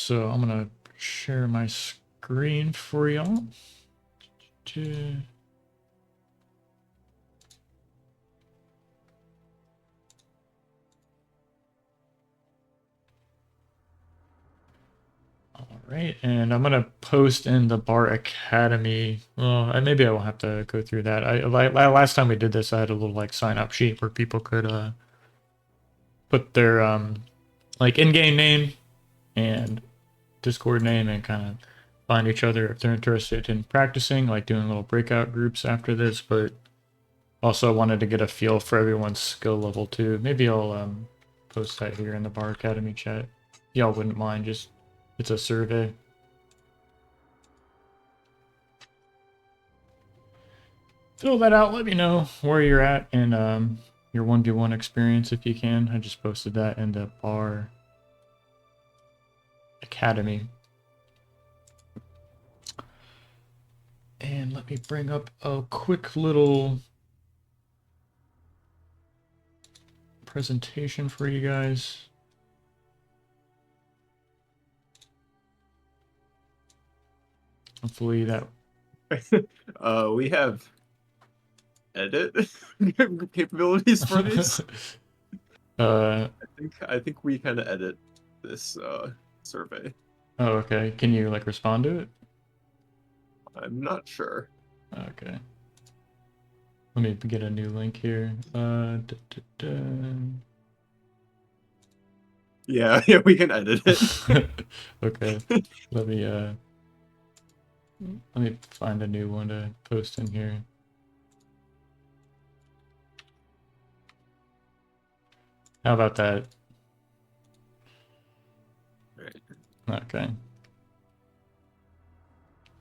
so I'm gonna share my screen for y'all. All right, and I'm gonna post in the Bar Academy. Well, maybe I won't have to go through that. Last time we did this, I had a little like sign up sheet where people could put their like in-game name and Discord name and kind of find each other if they're interested in practicing, like doing little breakout groups after this. But also wanted to get a feel for everyone's skill level too. Maybe I'll post that here in the Bar Academy chat. Y'all wouldn't mind, just it's a survey. Fill that out. Let me know where you're at in your 1v1 experience if you can. I just posted that in the Bar Academy. And let me bring up a quick little presentation for you guys. Hopefully that we have edit capabilities for these. I think we kind of edit this survey. Oh, okay. Can you like respond to it? I'm not sure. Okay. Let me get a new link here. Yeah, we can edit it. Okay. Let me find a new one to post in here. How about that? Right. Okay.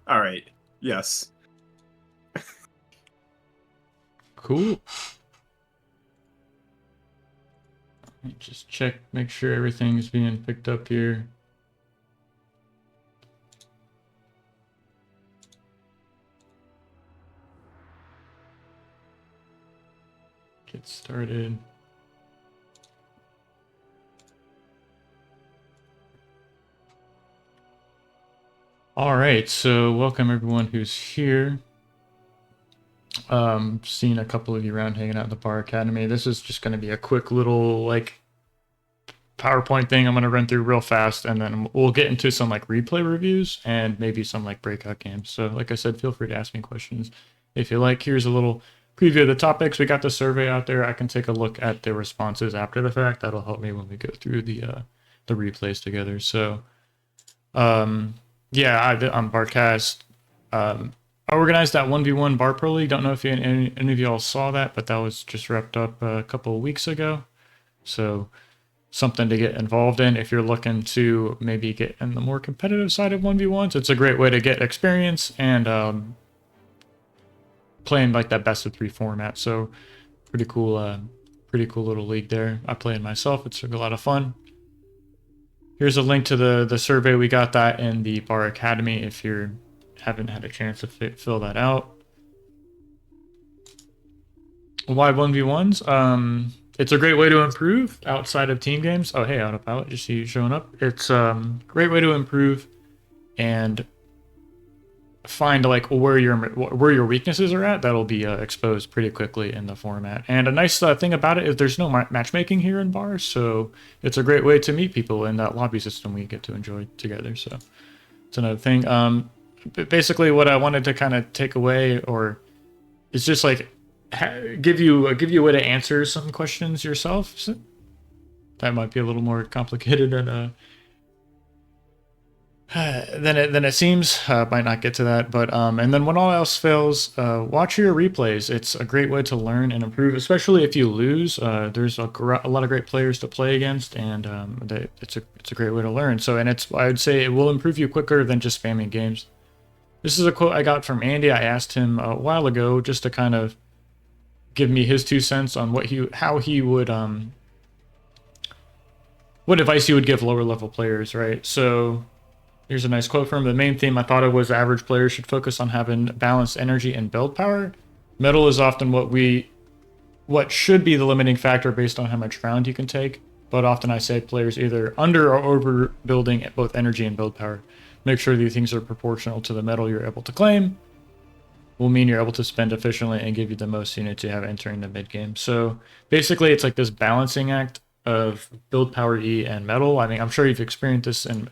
All right. Yes. Cool. Let me just check, make sure everything's being picked up here. Get started. All right, so welcome everyone who's here. Seen a couple of you around hanging out at the Bar Academy. This is just going to be a quick little like PowerPoint thing I'm going to run through real fast, and then we'll get into some like replay reviews and maybe some like breakout games. So like I said, feel free to ask me questions if you like. Here's a little preview of the topics. We got the survey out there. I can take a look at the responses after the fact. That'll help me when we go through the replays together. So yeah, I'm Barcast. I organized that 1v1 Bar Pro League. Don't know if any of y'all saw that, but that was just wrapped up a couple of weeks ago. So something to get involved in if you're looking to maybe get in the more competitive side of 1v1s. It's a great way to get experience and playing like that best of 3 format. So pretty cool little league there. I play it myself. It's a lot of fun. Here's a link to the survey. We got that in the Bar Academy if you haven't had a chance to fill that out. Why 1v1s? It's a great way to improve outside of team games. Oh, hey, Autopilot, just see you showing up. It's a great way to improve and find like where your weaknesses are at. That'll be exposed pretty quickly in the format. And a nice thing about it is there's no matchmaking here in bars, so it's a great way to meet people in that lobby system we get to enjoy together. So it's another thing. Basically, what I wanted to kind of take away, or it's just like give you a way to answer some questions yourself. So that might be a little more complicated than it seems. Might not get to that, but and then when all else fails, watch your replays. It's a great way to learn and improve, especially if you lose. There's a lot of great players to play against, and it's a great way to learn. So, and I would say it will improve you quicker than just spamming games. This is a quote I got from Andy. I asked him a while ago just to kind of give me his 2 cents on what advice he would give lower level players, right? So here's a nice quote from him. The main theme I thought of was average players should focus on having balanced energy and build power. Metal is often what should be the limiting factor based on how much ground you can take. but often I say players either under or over building both energy and build power. Make sure these things are proportional to the metal you're able to claim. Will mean you're able to spend efficiently and give you the most units you have entering the mid game. So basically, it's like this balancing act of build power E and metal. I mean, I'm sure you've experienced this in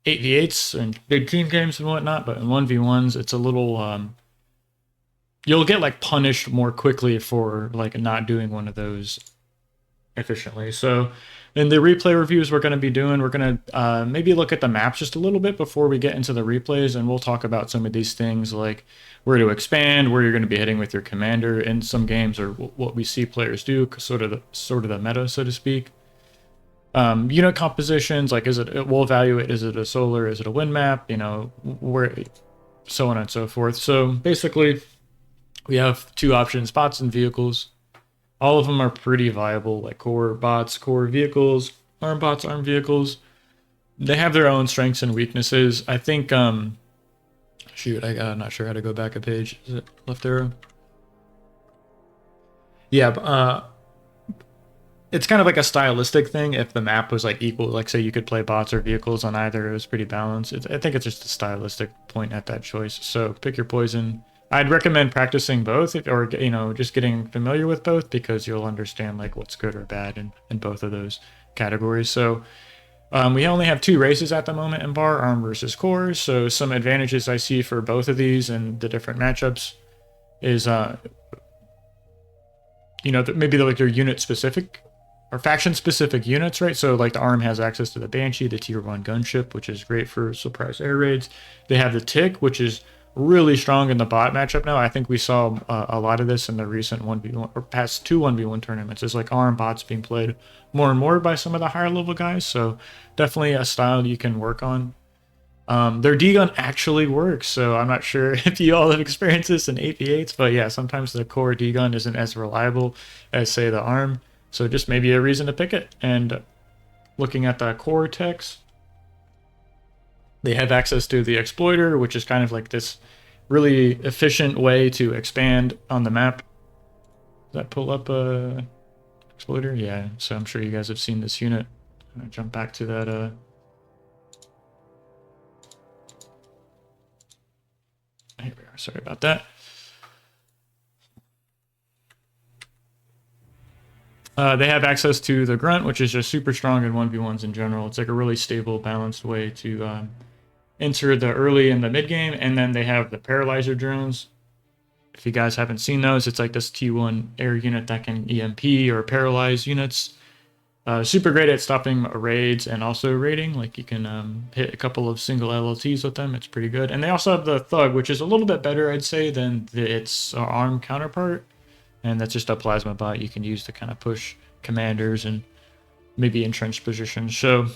8v8s and big team games and whatnot, but in 1v1s, it's a little you'll get like punished more quickly for like not doing one of those efficiently. So in the replay reviews we're going to be doing, we're going to maybe look at the maps just a little bit before we get into the replays, and we'll talk about some of these things like where to expand, where you're going to be hitting with your commander in some games, or what we see players do, sort of the meta, so to speak. Unit compositions, like we'll evaluate, is it a solar, is it a wind map, you know, where, so on and so forth. So basically we have two options, bots and vehicles. All of them are pretty viable, like core bots, core vehicles, arm bots, arm vehicles. They have their own strengths and weaknesses. I think, shoot, I'm not sure how to go back a page. Is it left arrow? Yeah, it's kind of like a stylistic thing. If the map was like equal, like say you could play bots or vehicles on either, it was pretty balanced. I think it's just a stylistic point at that choice. So pick your poison. I'd recommend practicing both, or you know, just getting familiar with both, because you'll understand like what's good or bad in both of those categories. So we only have two races at the moment in bar, arm versus core. So some advantages I see for both of these and the different matchups is you know, maybe like they're unit specific or faction specific units, right? So like the arm has access to the Banshee, the tier 1 gunship, which is great for surprise air raids. They have the Tick, which is really strong in the bot matchup now. I think we saw a lot of this in the recent 1v1 or past two 1v1 tournaments. Is like arm bots being played more and more by some of the higher level guys. So definitely a style you can work on. Their D-gun actually works, so I'm not sure if you all have experienced this in 8v8s, but yeah, sometimes the core D-gun isn't as reliable as, say, the arm, so just maybe a reason to pick it. And looking at the core techs, they have access to the exploiter, which is kind of like this really efficient way to expand on the map. Does that pull up a exploiter? Yeah, so I'm sure you guys have seen this unit. I'm gonna jump back to that here we are, sorry about that. They have access to the grunt, which is just super strong in 1v1s in general. It's like a really stable, balanced way to enter the early and the mid game. And then they have the paralyzer drones. If you guys haven't seen those, it's like this T1 air unit that can EMP or paralyze units. Super great at stopping raids and also raiding. Like you can hit a couple of single LLTs with them. It's pretty good. And they also have the Thug, which is a little bit better, I'd say, than its arm counterpart. And that's just a plasma bot you can use to kind of push commanders and maybe entrenched positions. So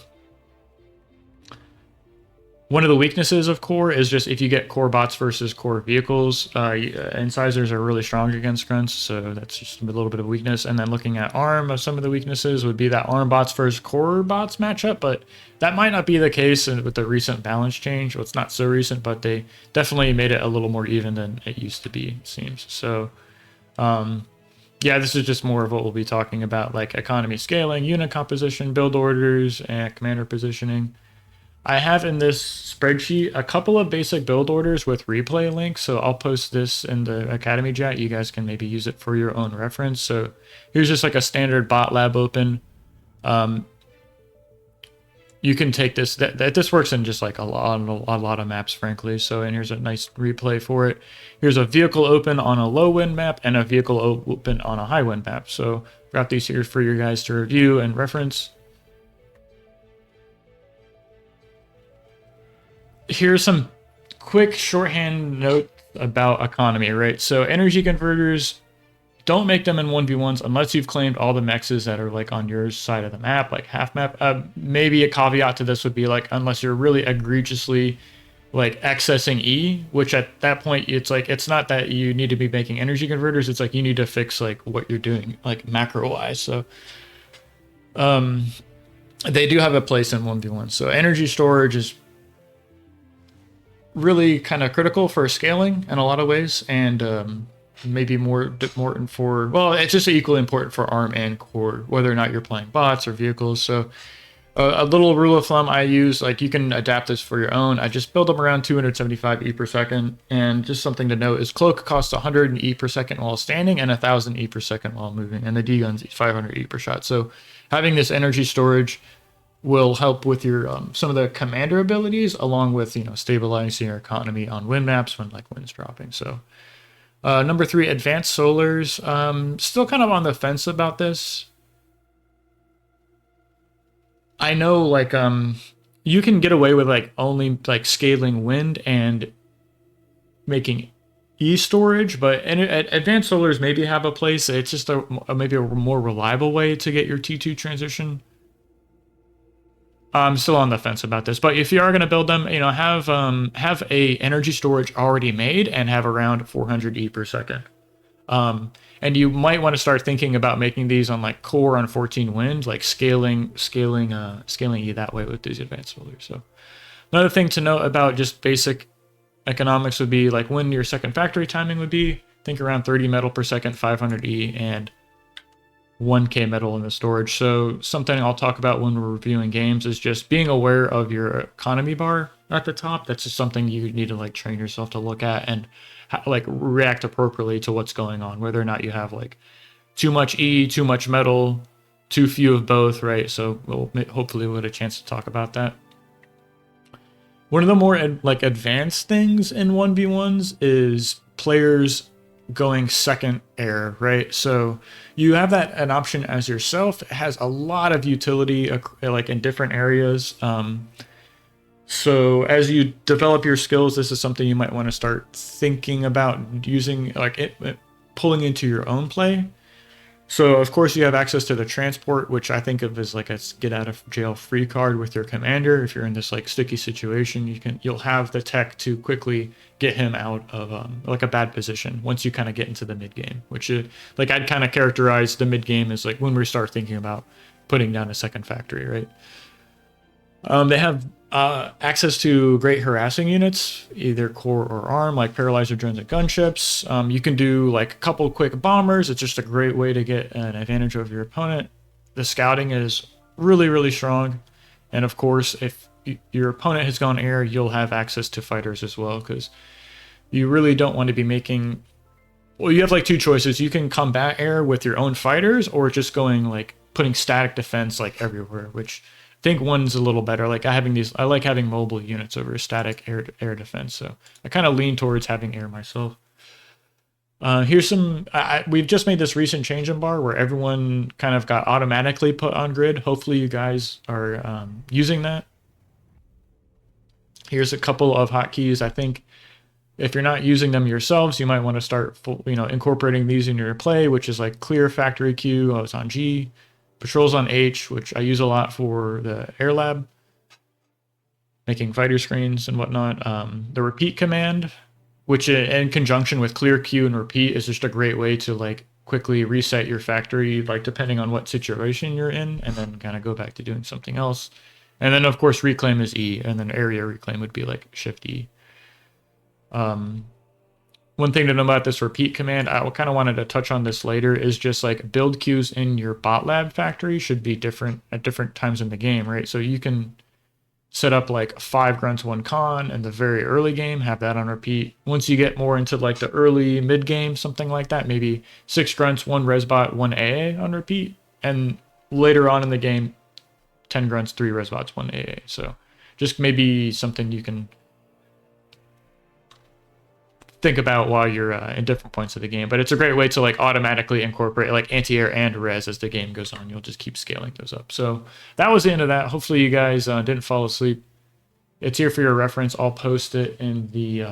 one of the weaknesses of core is just if you get core bots versus core vehicles, incisors are really strong against grunts, so that's just a little bit of weakness. And then looking at arm, some of the weaknesses would be that arm bots versus core bots matchup, but that might not be the case with the recent balance change. Well, it's not so recent, but they definitely made it a little more even than it used to be, it seems. So yeah, this is just more of what we'll be talking about, like economy scaling, unit composition, build orders, and commander positioning. I have in this spreadsheet a couple of basic build orders with replay links, so I'll post this in the Academy chat. You guys can maybe use it for your own reference. So here's just like a standard bot lab open. You can take this, this works in just like a lot of maps, frankly. So, and here's a nice replay for it. Here's a vehicle open on a low wind map and a vehicle open on a high wind map. So got these here for you guys to review and reference. Here's some quick shorthand note about economy, right? So energy converters, don't make them in 1v1s unless you've claimed all the mexes that are like on your side of the map, like half map. Maybe a caveat to this would be like, unless you're really egregiously like accessing E, which at that point, it's like, it's not that you need to be making energy converters. It's like, you need to fix like what you're doing, like macro wise. So, they do have a place in 1v1. So energy storage is really kind of critical for scaling in a lot of ways. And maybe more important for, well, it's just equally important for ARM and Core, whether or not you're playing bots or vehicles. So a little rule of thumb I use, like you can adapt this for your own. I just build them around 275 E per second. And just something to note is Cloak costs 100 E per second while standing and 1000 E per second while moving. And the D-Gun's 500 E per shot. So having this energy storage will help with your some of the commander abilities, along with stabilizing your economy on wind maps when like wind's dropping. So number 3, advanced solars. Still kind of on the fence about this. I know like you can get away with like only like scaling wind and making e-storage, but advanced solars maybe have a place. It's just maybe a more reliable way to get your T2 transition. I'm still on the fence about this, but if you are going to build them, have a energy storage already made and have around 400 E per second. And you might want to start thinking about making these on like Core on 14 wind, like scaling E that way with these advanced solars. So another thing to note about just basic economics would be like when your second factory timing would be, think around 30 metal per second, 500 E, and 1k metal in the storage. So something I'll talk about when we're reviewing games is just being aware of your economy bar at the top. That's just something you need to like train yourself to look at and like react appropriately to what's going on, whether or not you have like too much E, too much metal, too few of both, right? So hopefully we'll get a chance to talk about that. One of the more like advanced things in 1v1s is players going second air, right? So you have that an option as yourself. It has a lot of utility like in different areas. So as you develop your skills, this is something you might want to start thinking about using, like pulling into your own play. So of course you have access to the transport, which I think of as like a get out of jail free card with your commander. If you're in this like sticky situation, you'll have the tech to quickly get him out of like a bad position once you kind of get into the mid game, which like I'd kind of characterize the mid game as like when we start thinking about putting down a second factory, right? They have access to great harassing units, either Core or ARM, like Paralyzer drones and gunships. You can do like a couple quick bombers. It's just a great way to get an advantage over your opponent. The scouting is really, really strong. And of course, if your opponent has gone air, you'll have access to fighters as well, because you really don't want to be making... Well, you have like two choices. You can combat air with your own fighters, or just going like putting static defense like everywhere, which... I think one's a little better. Like I like having mobile units over static air defense. So I kind of lean towards having air myself. Here's some. We've just made this recent change in bar where everyone kind of got automatically put on grid. Hopefully you guys are using that. Here's a couple of hotkeys. I think if you're not using them yourselves, you might want to start incorporating these in your play, which is like clear factory Q. I was on G. Patrols on H, which I use a lot for the air lab, making fighter screens and whatnot. The repeat command, which in conjunction with clear Q and repeat is just a great way to like quickly reset your factory, like depending on what situation you're in, and then kind of go back to doing something else. And then of course reclaim is E, and then area reclaim would be like shift E. One thing to know about this repeat command, I kind of wanted to touch on this later, is just like build queues in your bot lab factory should be different at different times in the game, right? So you can set up like 5 grunts, 1 con in the very early game, have that on repeat. Once you get more into like the early mid game, something like that, maybe 6 grunts, 1 resbot, 1 AA on repeat. And later on in the game, 10 grunts, 3 resbots, 1 AA. So just maybe something you can think about while you're in different points of the game. But it's a great way to like automatically incorporate like anti-air and res as the game goes on. You'll just keep scaling those up. So that was the end of that. Hopefully you guys didn't fall asleep. It's here for your reference. I'll post it in the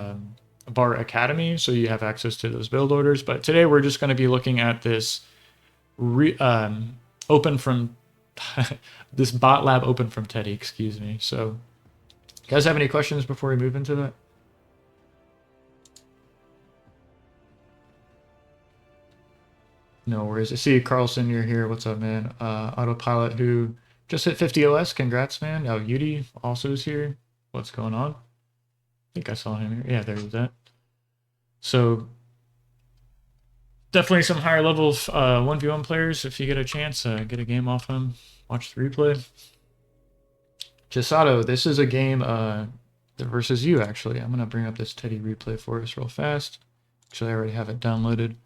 Bar Academy so you have access to those build orders. But today we're just going to be looking at this open from this bot lab open from Teddy, excuse me. So you guys have any questions before we move into that? No worries. I see Carlson, you're here. What's up, man? Autopilot, who just hit 50 OS. Congrats, man. Oh, Yudi also is here. What's going on? I think I saw him here. Yeah, there was that. So Definitely some higher level 1v1 players. If you get a chance, get a game off them. Watch the replay. Chisato, this is a game versus you, actually. I'm going to bring up this Teddy replay for us real fast. Actually, I already have it downloaded.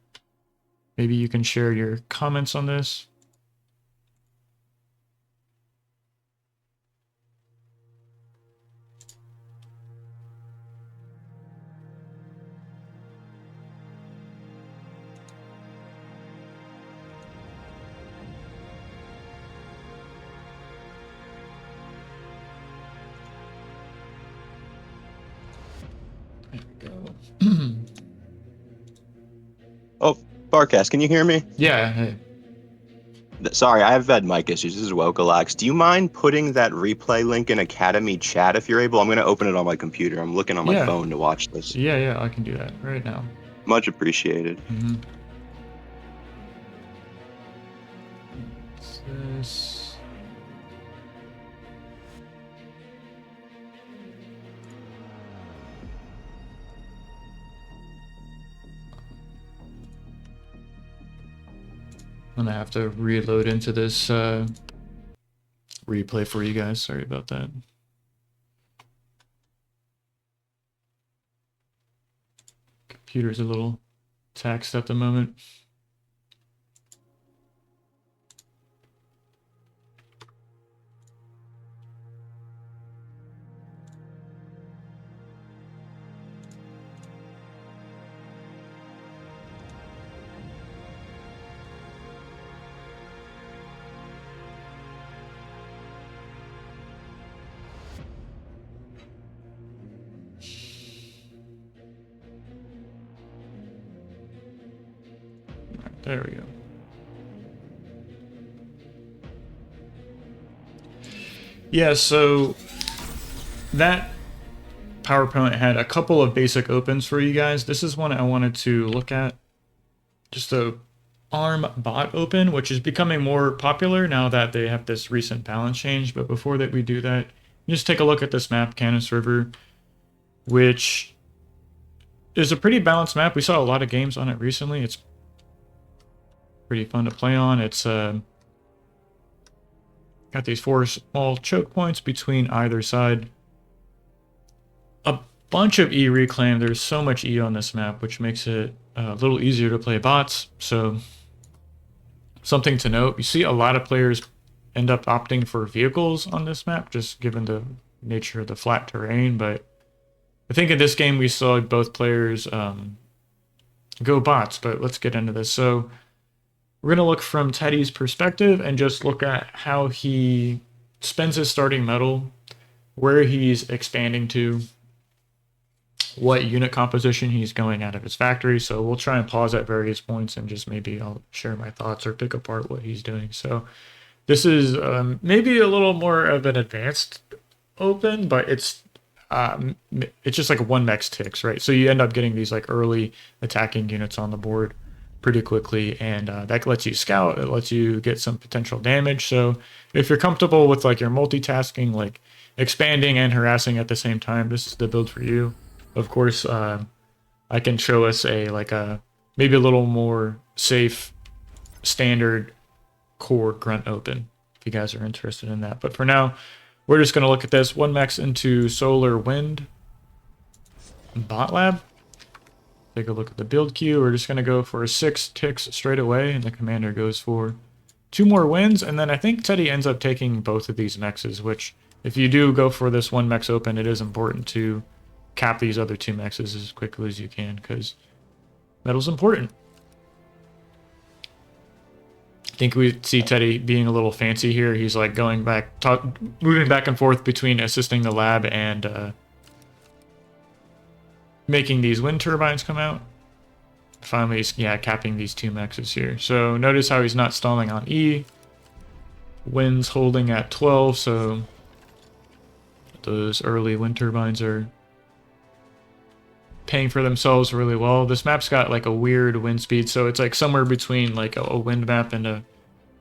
Maybe you can share your comments on this. There we go. Oh, Barcast, can you hear me? Yeah, hey. Sorry, I have had mic issues. This is Wokalax. Do you mind putting that replay link in Academy chat if you're able? I'm going to open it on my computer. I'm looking on my Yeah. phone to watch this. Yeah, I can do that right now. Much appreciated. Mm-hmm. This. I'm gonna have to reload into this replay for you guys. Sorry about that. Computer's a little taxed at the moment. There we go. Yeah, so that PowerPoint had a couple of basic opens for you guys. This is one I wanted to look at. Just a ARM bot open, which is becoming more popular now that they have this recent balance change. But before that we do that, just take a look at this map, Canis River, which is a pretty balanced map. We saw a lot of games on it recently. It's pretty fun to play on. It's got these 4 small choke points between either side. A bunch of E reclaim. There's so much E on this map, which makes it a little easier to play bots. So something to note, you see a lot of players end up opting for vehicles on this map, just given the nature of the flat terrain. But I think in this game we saw both players go bots, but let's get into this. So we're going to look from Teddy's perspective and just look at how he spends his starting metal, where he's expanding to, what unit composition he's going out of his factory. So we'll try and pause at various points and just maybe I'll share my thoughts or pick apart what he's doing. So this is maybe a little more of an advanced open, but it's just like 1 mex ticks, right? So you end up getting these like early attacking units on the board pretty quickly, and that lets you scout, it lets you get some potential damage. So if you're comfortable with like your multitasking, like expanding and harassing at the same time, this is the build for you. Of course, I can show us maybe a little more safe standard core grunt open if you guys are interested in that. But for now, we're just going to look at this 1 mex into solar wind bot lab. Take a look at the build queue. We're just going to go for 6 ticks straight away, and the commander goes for 2 more wins. And then I think Teddy ends up taking both of these mexes, which if you do go for this 1 mex open, it is important to cap these other 2 mexes as quickly as you can, because metal's important. I think we see Teddy being a little fancy here. He's like going back, moving back and forth between assisting the lab and making these wind turbines come out. Finally, yeah, capping these 2 mexes here. So notice how he's not stalling on E. Wind's holding at 12, so those early wind turbines are paying for themselves really well. This map's got like a weird wind speed, so it's like somewhere between like a wind map and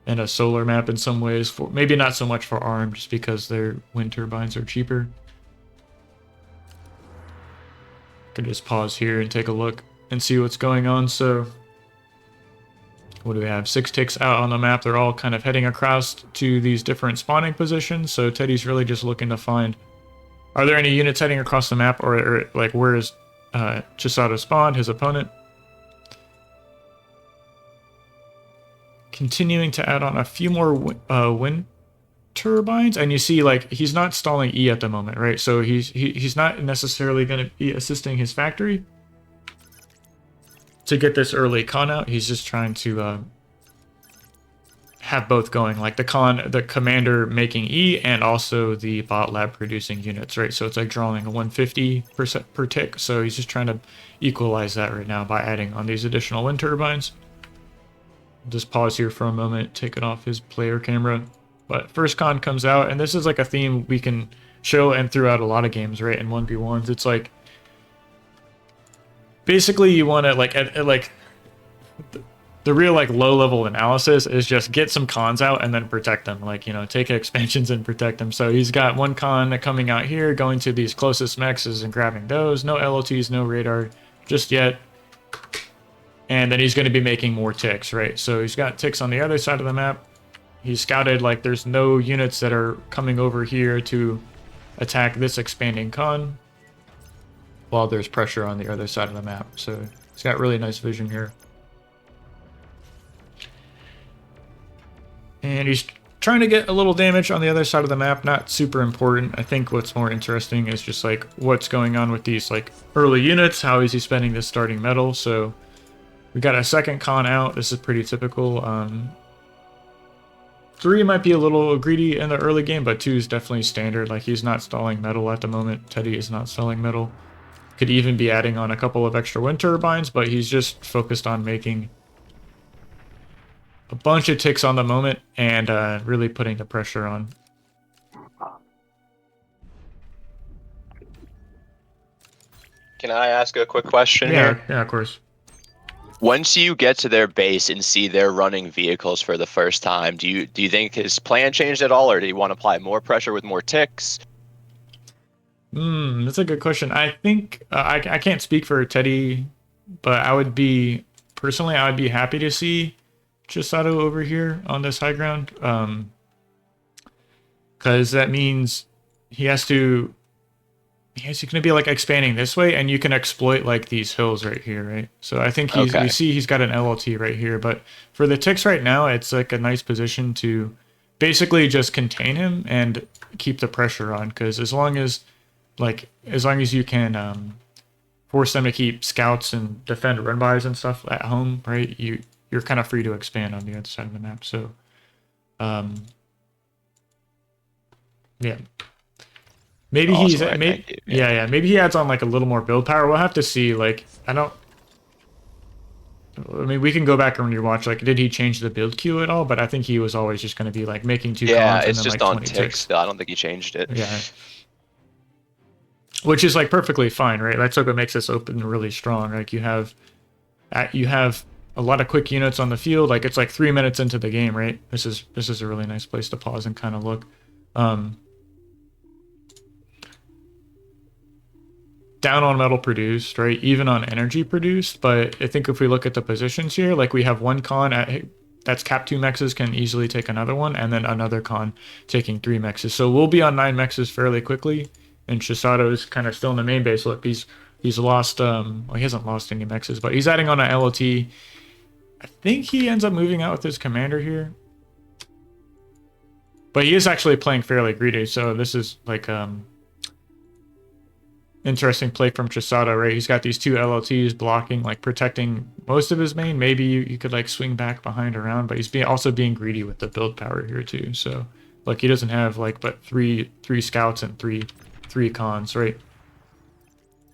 a solar map in some ways. For maybe not so much for ARM, just because their wind turbines are cheaper. I can just pause here and take a look and see what's going on. So what do we have? 6 ticks out on the map. They're all kind of heading across to these different spawning positions. So Teddy's really just looking to find, are there any units heading across the map, or like where is Chisato spawned, his opponent? Continuing to add on a few more wind turbines, and you see like he's not stalling E at the moment, right? So he's not necessarily going to be assisting his factory to get this early con out. He's just trying to have both going, like the commander making E and also the bot lab producing units, right? So it's like drawing a 150% per tick. So he's just trying to equalize that right now by adding on these additional wind turbines. Just pause here for a moment, take it off his player camera. But first con comes out, and this is like a theme we can show and throughout a lot of games, right? In 1v1s, it's like basically you want to like the real like low level analysis is just get some cons out and then protect them, like, you know, take expansions and protect them. So he's got one con coming out here, going to these closest mexes and grabbing those. No LOTs, no radar just yet. And then he's going to be making more ticks, right? So he's got ticks on the other side of the map. He's scouted like there's no units that are coming over here to attack this expanding con, while there's pressure on the other side of the map. So he's got really nice vision here. And he's trying to get a little damage on the other side of the map. Not super important. I think what's more interesting is just like what's going on with these like early units. How is he spending this starting metal? So we got a second con out. This is pretty typical. 3 might be a little greedy in the early game, but 2 is definitely standard. Like, he's not stalling metal at the moment. Teddy is not stalling metal. Could even be adding on a couple of extra wind turbines, but he's just focused on making a bunch of ticks on the moment and really putting the pressure on. Can I ask a quick question here? Yeah, of course. Once you get to their base and see they're running vehicles for the first time, do you think his plan changed at all, or do you want to apply more pressure with more ticks? That's a good question. I think I can't speak for Teddy, but I would be happy to see Chisato over here on this high ground, because that means he's going to be like expanding this way, and you can exploit like these hills right here, right? So I think you see he's got an LLT right here, but for the ticks right now, it's like a nice position to basically just contain him and keep the pressure on, because as long as you can force them to keep scouts and defend run-bys and stuff at home, right? You're kind of free to expand on the other side of the map. So yeah. Maybe awesome, maybe he adds on like a little more build power. We'll have to see. Like, I mean, we can go back and rewatch. Like, did he change the build queue at all? But I think he was always just going to be like making 2 cons. Yeah, and it's then, just like, on 20 ticks still. I don't think he changed it. Yeah. Which is like perfectly fine, right? That's what makes this open really strong. Like, you have a lot of quick units on the field. Like, it's like 3 minutes into the game, right? This is a really nice place to pause and kind of look. Down on metal produced, right? Even on energy produced. But I think if we look at the positions here, like we have one con that's cap 2 mexes can easily take another one, and then another con taking 3 mexes. So we'll be on 9 mexes fairly quickly. And Chisato is kind of still in the main base. Look, he's lost well, he hasn't lost any mexes, but he's adding on an LOT. I think he ends up moving out with his commander here. But he is actually playing fairly greedy, so this is like interesting play from Chisato, right? He's got these 2 LLTs blocking, like protecting most of his main. Maybe you could like swing back behind around, but he's also being greedy with the build power here too. So like he doesn't have like but three scouts and three cons, right?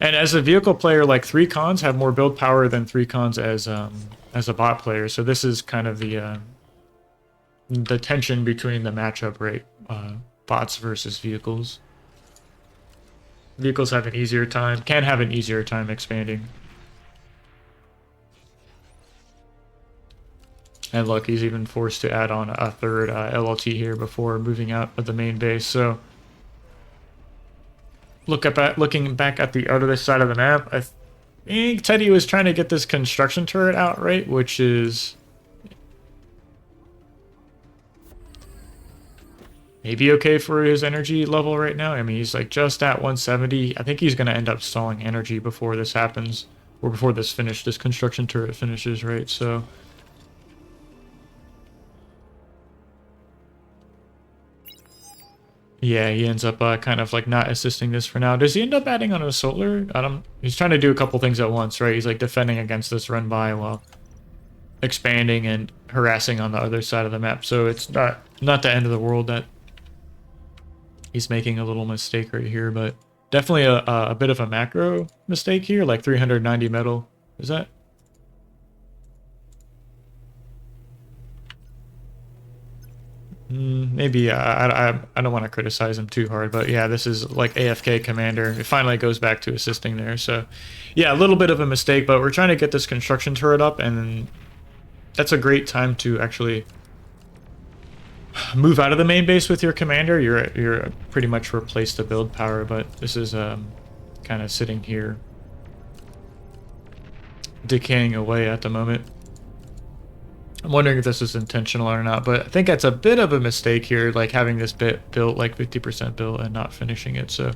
And as a vehicle player, like 3 cons have more build power than 3 cons as a bot player. So this is kind of the tension between the matchup, right? Bots versus vehicles. Vehicles can have an easier time expanding. And look, he's even forced to add on a third LLT here before moving out of the main base. So looking back at the other side of the map, I think Teddy was trying to get this construction turret out, right? Which is maybe okay for his energy level right now. I mean, he's like just at 170. I think he's going to end up stalling energy before this happens, or before this construction turret finishes, right? So yeah, he ends up kind of like not assisting this for now. Does he end up adding on a solar? I don't. He's trying to do a couple things at once, right? He's like defending against this run by while expanding and harassing on the other side of the map. So it's not the end of the world that he's making a little mistake right here, but definitely a bit of a macro mistake here, like 390 metal. Is that? Maybe I don't want to criticize him too hard, but yeah, this is like AFK commander. It finally goes back to assisting there. So yeah, a little bit of a mistake, but we're trying to get this construction turret up, and that's a great time to actually move out of the main base with your commander. You're pretty much replaced the build power, but this is kind of sitting here decaying away at the moment. I'm wondering if this is intentional or not, but I think that's a bit of a mistake here, like having this bit built like 50% built and not finishing it. So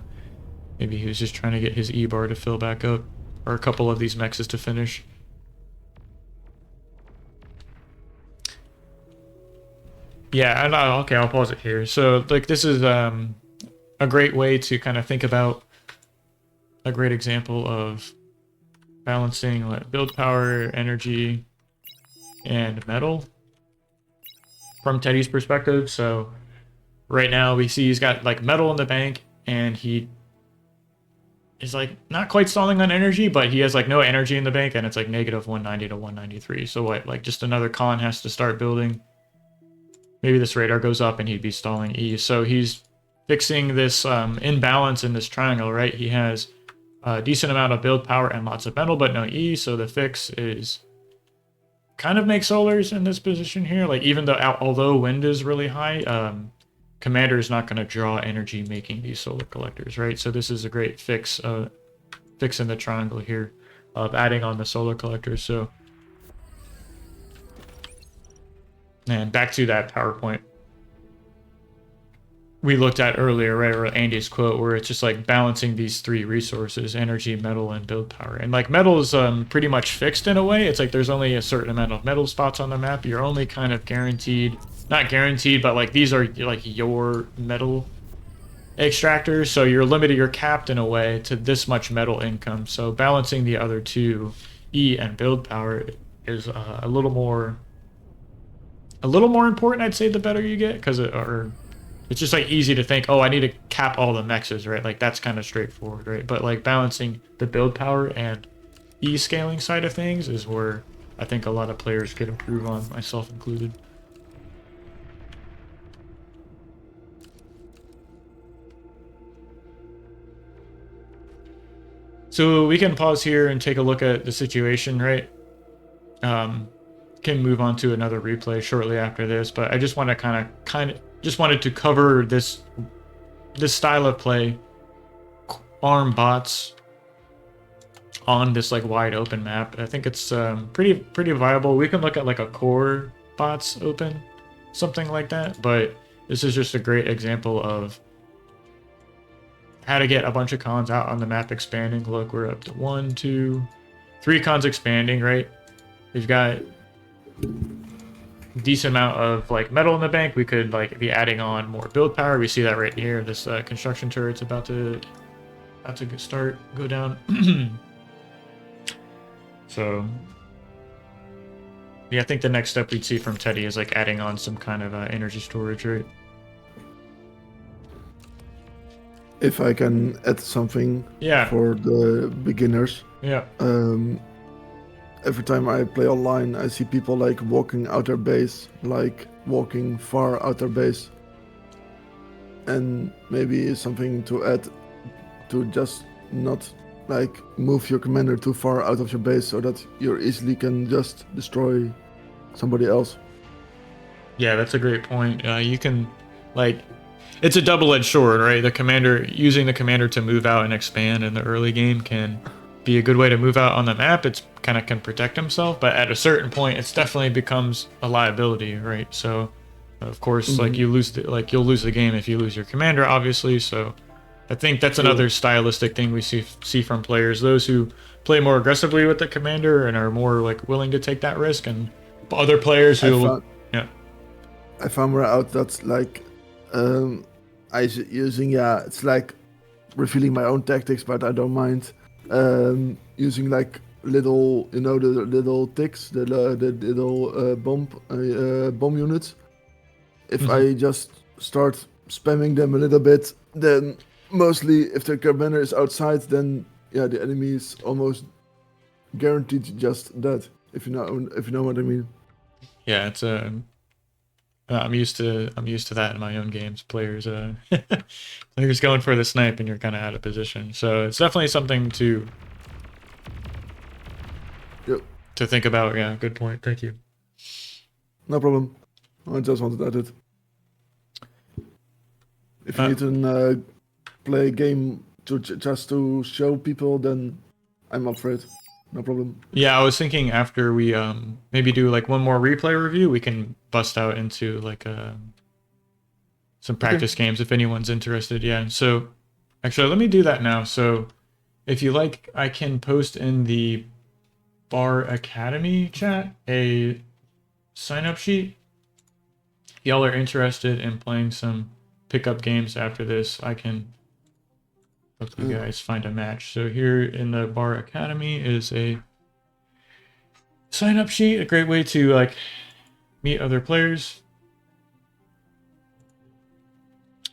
maybe he was just trying to get his E-bar to fill back up, or a couple of these mexes to finish. Yeah, and okay, I'll pause it here. So like this is a great way to kind of think about a great example of balancing like build power, energy, and metal from Teddy's perspective. So right now we see he's got like metal in the bank, and he is like not quite stalling on energy, but he has like no energy in the bank, and it's like negative 190 to 193. So what, like just another con has to start building. Maybe this radar goes up and he'd be stalling E. So he's fixing this imbalance in this triangle, right? He has a decent amount of build power and lots of metal, but no E. So the fix is kind of make solars in this position here. Like even though, although wind is really high, commander is not going to draw energy making these solar collectors, right? So this is a great fix, fixing the triangle here of adding on the solar collectors. So, and back to that PowerPoint we looked at earlier, right, or Andy's quote, where it's just like balancing these three resources: energy, metal, and build power. And like metal is pretty much fixed in a way. It's like there's only a certain amount of metal spots on the map. You're only kind of guaranteed, not guaranteed, but like these are like your metal extractors. So you're limited, you're capped in a way to this much metal income. So balancing the other two, E and build power, is a little more important, I'd say, the better you get, because it's just like easy to think, oh, I need to cap all the mexes, right? Like that's kind of straightforward, right? But like balancing the build power and E scaling side of things is where I think a lot of players could improve on, myself included. So we can pause here and take a look at the situation, right? Can move on to another replay shortly after this, but I just want to kind of just wanted to cover this style of play, arm bots on this like wide open map. I think it's pretty viable. We can look at like a core bots open, something like that, but this is just a great example of how to get a bunch of cons out on the map expanding. Look, we're up to 1, 2, 3 cons expanding, right? We've got decent amount of like metal in the bank. We could like be adding on more build power. We see that right here. This construction turret's about to go down. So yeah, I think the next step we'd see from Teddy is like adding on some kind of energy storage, right? If I can add something, yeah, for the beginners. Yeah. Every time I play online, I see people like walking out their base, like walking far out their base. And maybe something to add to just not like move your commander too far out of your base so that you easily can just destroy somebody else. Yeah, that's a great point. You can like, it's a double-edged sword, right? Using the commander to move out and expand in the early game can be a good way to move out on the map. It's kind of can protect himself, but at a certain point, it's definitely becomes a liability, right? So Of course, like you'll lose the game if you lose your commander, obviously. So I think that's another stylistic thing we see from players. Those who play more aggressively with the commander and are more like willing to take that risk, and other players who I found out that like using it's like revealing my own tactics, but I don't mind using like little, the little ticks, the little bomb units. If I just start spamming them a little bit, then mostly if the commander is outside, then the enemy is almost guaranteed just that. If you know what I mean. Yeah, it's I'm used to that in my own games. Players players going for the snipe and you're kind of out of position. So it's definitely something to think about. Yeah, good point. Thank you. No problem. I just wanted to add it. If you need to play a game just to show people, then I'm up for it. No problem. Yeah, I was thinking after we maybe do like one more replay review, we can bust out into like some practice games if anyone's interested. Yeah. So actually, let me do that now. So if you like, I can post in the Bar Academy chat a sign-up sheet. Y'all are interested in playing some pickup games after this, I can help you guys find a match. So here in the Bar Academy is a sign-up sheet, a great way to like meet other players.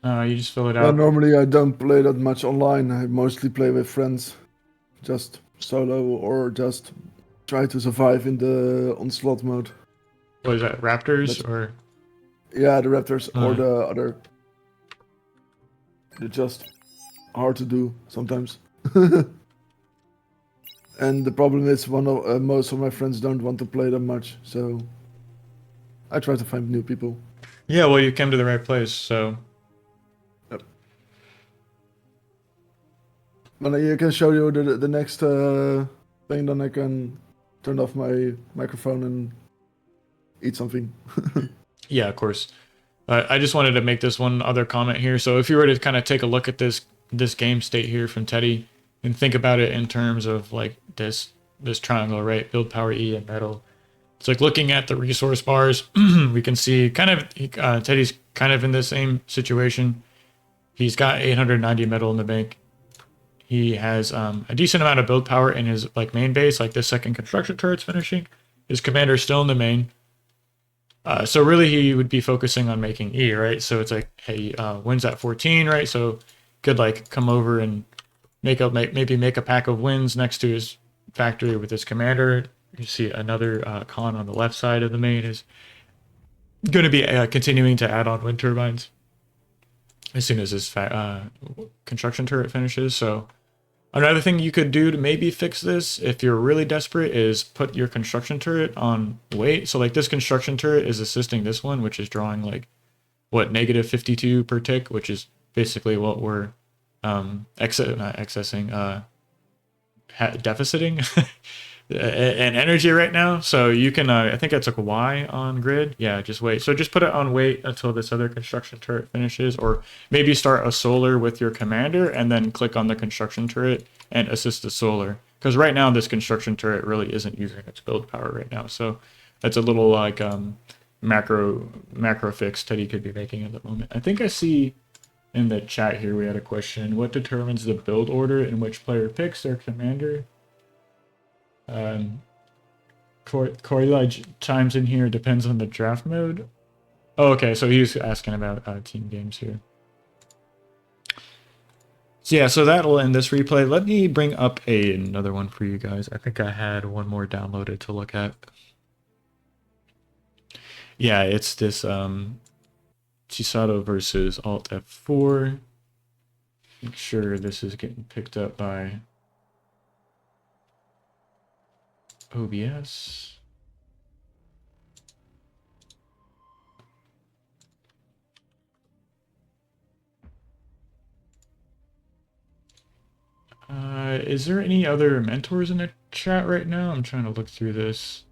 You just fill it out. Normally I don't play that much online. I mostly play with friends, just solo or just try to survive in the onslaught mode. What is that, Raptors or? Yeah, the Raptors or the other. They're just hard to do sometimes. And the problem is most of my friends don't want to play that much, so I try to find new people. Yeah, well, you came to the right place, so. Yep. When I can show you the next thing, then I can turn off my microphone and eat something. Yeah, of course. I just wanted to make this one other comment here. So if you were to kind of take a look at this game state here from Teddy and think about it in terms of like this triangle, right? Build, power, E, and metal. It's like looking at the resource bars. We can see kind of Teddy's kind of in the same situation. He's got 890 metal in the bank. He has a decent amount of build power in his like main base, like the second construction turret's finishing. His commander's still in the main. So really he would be focusing on making E, right? So it's like, hey, wins at 14, right? So could like come over and maybe make a pack of wins next to his factory with his commander. You see another con on the left side of the main is going to be continuing to add on wind turbines as soon as his construction turret finishes. So another thing you could do to maybe fix this, if you're really desperate, is put your construction turret on wait. So like this construction turret is assisting this one, which is drawing like, what, negative 52 per tick, which is basically what we're deficiting and energy right now. So you can, I think I took Y on grid. Yeah, just wait. So just put it on wait until this other construction turret finishes, or maybe start a solar with your commander and then click on the construction turret and assist the solar. Because right now this construction turret really isn't using its build power right now. So that's a little like macro fix Teddy could be making at the moment. I think I see in the chat here we had a question. What determines the build order in which player picks their commander? Corey chimes in here, depends on the draft mode. Oh, okay, so he's asking about team games here. So yeah, so that'll end this replay. Let me bring up another one for you guys. I think I had one more downloaded to look at. Yeah, it's this Chisato versus Alt F4. Make sure this is getting picked up by OBS. Is there any other mentors in the chat right now? I'm trying to look through this.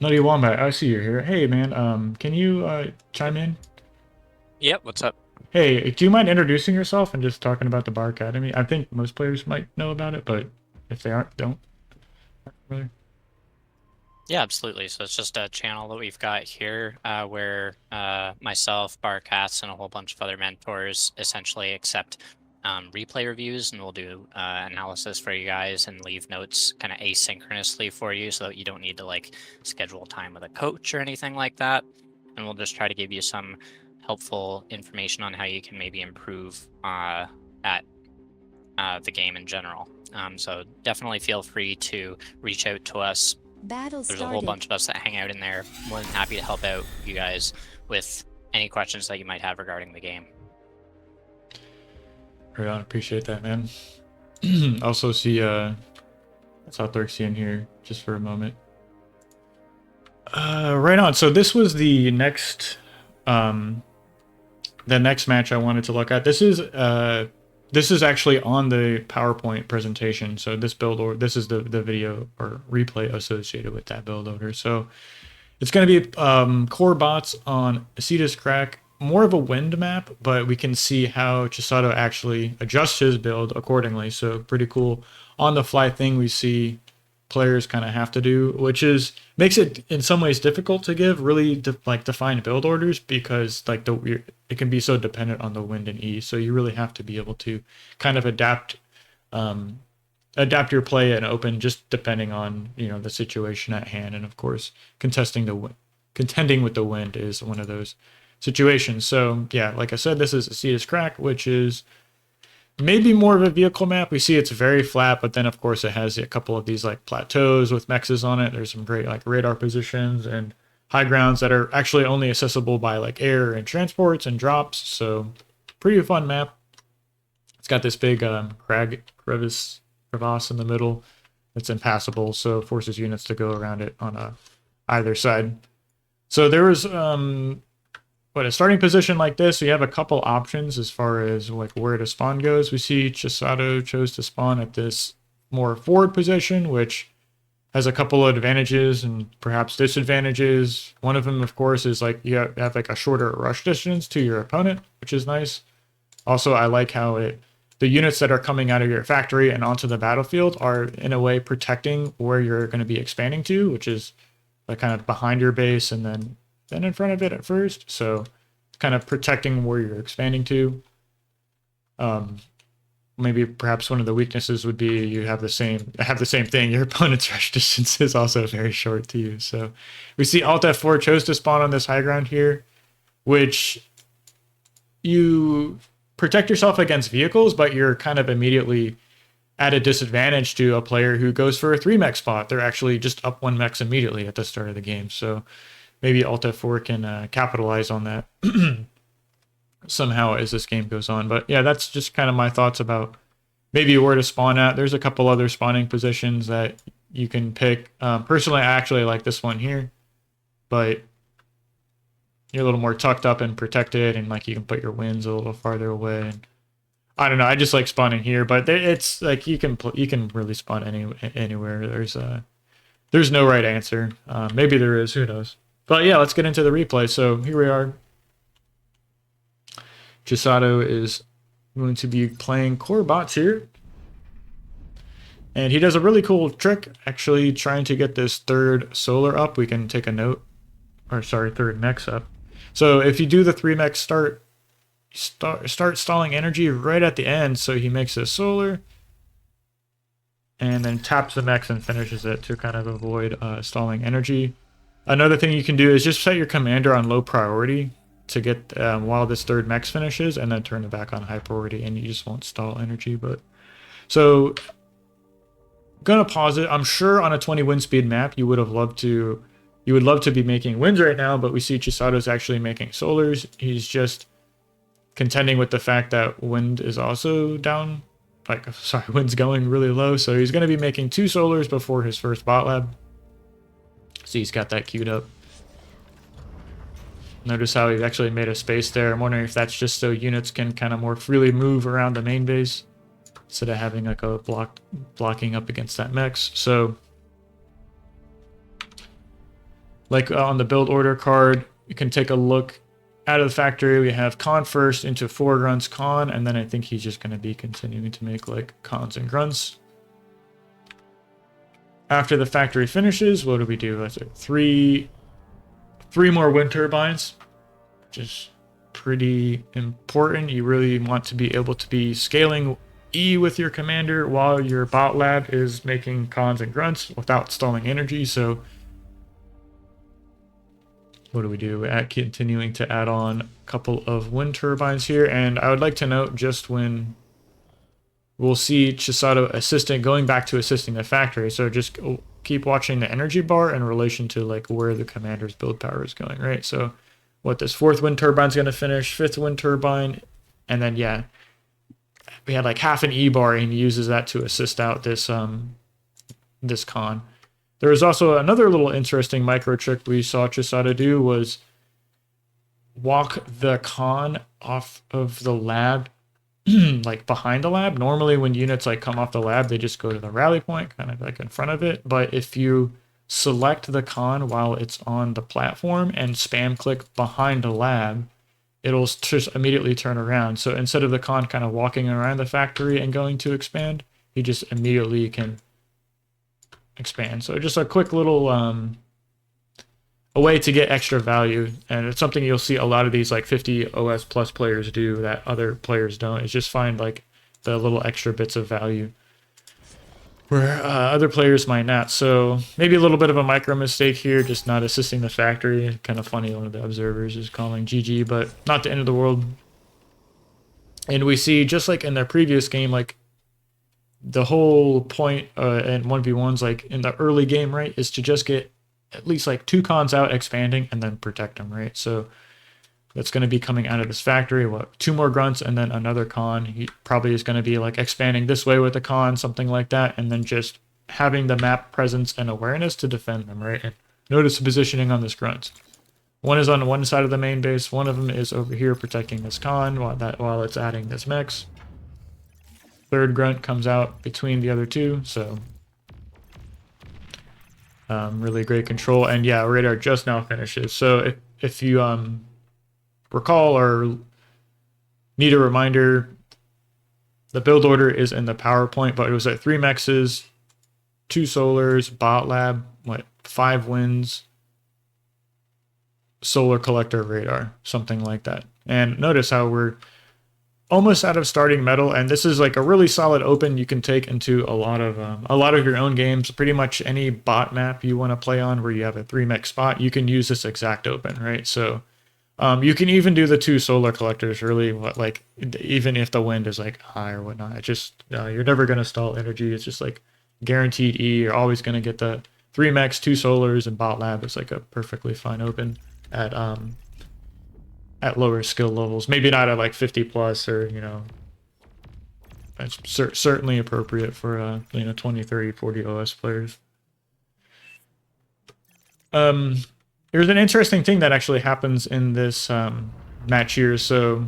Nutty Wombat, I see you're here. Hey, man, can you chime in? Yep, what's up? Hey, do you mind introducing yourself and just talking about the Bar Academy? I think most players might know about it, but if they aren't, don't. Really. Yeah, absolutely. So it's just a channel that we've got here where myself, Barcats, and a whole bunch of other mentors essentially accept replay reviews, and we'll do analysis for you guys and leave notes kind of asynchronously for you so that you don't need to like schedule time with a coach or anything like that. And we'll just try to give you some helpful information on how you can maybe improve at the game in general. So definitely feel free to reach out to us. Battle There's started. a whole bunch of us that hang out in there. More than happy to help out you guys with any questions that you might have regarding the game. Right on, appreciate that, man. Also see South Dorksy in here just for a moment. Right on. So this was the next match I wanted to look at. This is actually on the PowerPoint presentation. So this build order, this is the video or replay associated with that build order. So it's going to be core bots on Acetus Crack, more of a wind map, but we can see how Chisato actually adjusts his build accordingly. So pretty cool on the fly thing we see players kind of have to do, which is makes it in some ways difficult to give really defined build orders, because like it can be so dependent on the wind and E. So you really have to be able to kind of adapt your play and open just depending on the situation at hand. And of course, contending with the wind is one of those situations. So yeah, like I said, this is Acetus Crack, which is maybe more of a vehicle map. We see it's very flat, but then of course it has a couple of these like plateaus with mexes on it. There's some great like radar positions and high grounds that are actually only accessible by like air and transports and drops. So pretty fun map. It's got this big crevasse in the middle that's impassable, so it forces units to go around it on either side. So there was a starting position like this, we have a couple options as far as like where to spawn goes. We see Chisato chose to spawn at this more forward position, which has a couple of advantages and perhaps disadvantages. One of them, of course, is like you have like a shorter rush distance to your opponent, which is nice. Also, I like how the units that are coming out of your factory and onto the battlefield are in a way protecting where you're going to be expanding to, which is like kind of behind your base and then in front of it at first. So kind of protecting where you're expanding to. Maybe perhaps one of the weaknesses would be you have the same thing. Your opponent's rush distance is also very short to you. So we see Alt F4 chose to spawn on this high ground here, which you protect yourself against vehicles, but you're kind of immediately at a disadvantage to a player who goes for a 3-mech spot. They're actually just up 1 mechs immediately at the start of the game. So maybe Alt F4 can capitalize on that somehow as this game goes on. But yeah, that's just kind of my thoughts about maybe where to spawn at. There's a couple other spawning positions that you can pick. Personally, I actually like this one here, but you're a little more tucked up and protected, and like you can put your winds a little farther away. And I don't know, I just like spawning here, but it's like you can really spawn anywhere. There's no right answer. Maybe there is, who knows. But yeah, let's get into the replay. So here we are. Chisato is going to be playing core bots here. And he does a really cool trick, actually trying to get this third solar up. We can take a note, or sorry, third mechs up. So if you do the 3-mech start stalling energy right at the end, so he makes a solar and then taps the mechs and finishes it to kind of avoid stalling energy. Another thing you can do is just set your commander on low priority to get while this third mechs finishes, and then turn it back on high priority, and you just won't stall energy. But so gonna pause it. I'm sure on a 20 wind speed map you would love to be making winds right now, but we see Chisato's actually making solars. He's just contending with the fact that wind is also down, wind's going really low, so he's going to be making 2 solars before his first bot lab. See, he's got that queued up. Notice how he actually made a space there. I'm wondering if that's just so units can kind of more freely move around the main base instead of having like a blocking up against that mechs. So Like on the build order card, you can take a look out of the factory. We have Khan first into 4 grunts Khan, and then I think he's just going to be continuing to make like Khans and grunts. After the factory finishes, what do we do? That's it. Three more wind turbines, which is pretty important. You really want to be able to be scaling E with your commander while your bot lab is making Khans and grunts without stalling energy. So what do we do? We're continuing to add on a couple of wind turbines here. And I would like to note, just when we'll see Chisato going back to assisting the factory. So just keep watching the energy bar in relation to like where the commander's build power is going, right? So what this 4th wind turbine is going to finish, 5th wind turbine, and then yeah, we had like half an E bar, and he uses that to assist out this this Khan. There was also another little interesting micro trick we saw Chisato do, was walk the Khan off of the lab, like behind the lab. Normally when units like come off the lab, they just go to the rally point, kind of like in front of it. But if you select the Khan while it's on the platform and spam click behind the lab, it'll just immediately turn around. So instead of the Khan kind of walking around the factory and going to expand, he just immediately can expand. So just a quick little a way to get extra value, and it's something you'll see a lot of these like 50 OS plus players do that other players don't, is just find like the little extra bits of value where other players might not. So maybe a little bit of a micro mistake here, just not assisting the factory. Kind of funny, one of the observers is calling GG, but not the end of the world. And we see, just like in the previous game, like the whole point in 1v1s, like in the early game, right, is to just get at least like 2 Khans out expanding and then protect them, right? So that's going to be coming out of this factory. What, 2 more grunts and then another Khan. He probably is going to be like expanding this way with a Khan, something like that, and then just having the map presence and awareness to defend them, right? And notice the positioning on this grunt. One is on one side of the main base. One of them is over here protecting this Khan while it's adding this mechs. 3rd grunt comes out between the other 2, so really great control. And yeah, radar just now finishes. So if you recall or need a reminder, the build order is in the PowerPoint, but it was at 3 mexes, 2 solars, bot lab, 5 winds, solar collector, radar, something like that. And notice how we're almost out of starting metal, and this is like a really solid open you can take into a lot of your own games. Pretty much any bot map you want to play on where you have a 3 mech spot, you can use this exact open, right? So you can even do the 2 solar collectors, really, like even if the wind is like high or whatnot. It just you're never going to stall energy. It's just like guaranteed E. You're always going to get the 3 mechs, 2 solars, and bot lab is like a perfectly fine open at lower skill levels. Maybe not at like 50 plus, or it's certainly appropriate for 20, 30, 40 OS players. There's an interesting thing that actually happens in this match here. So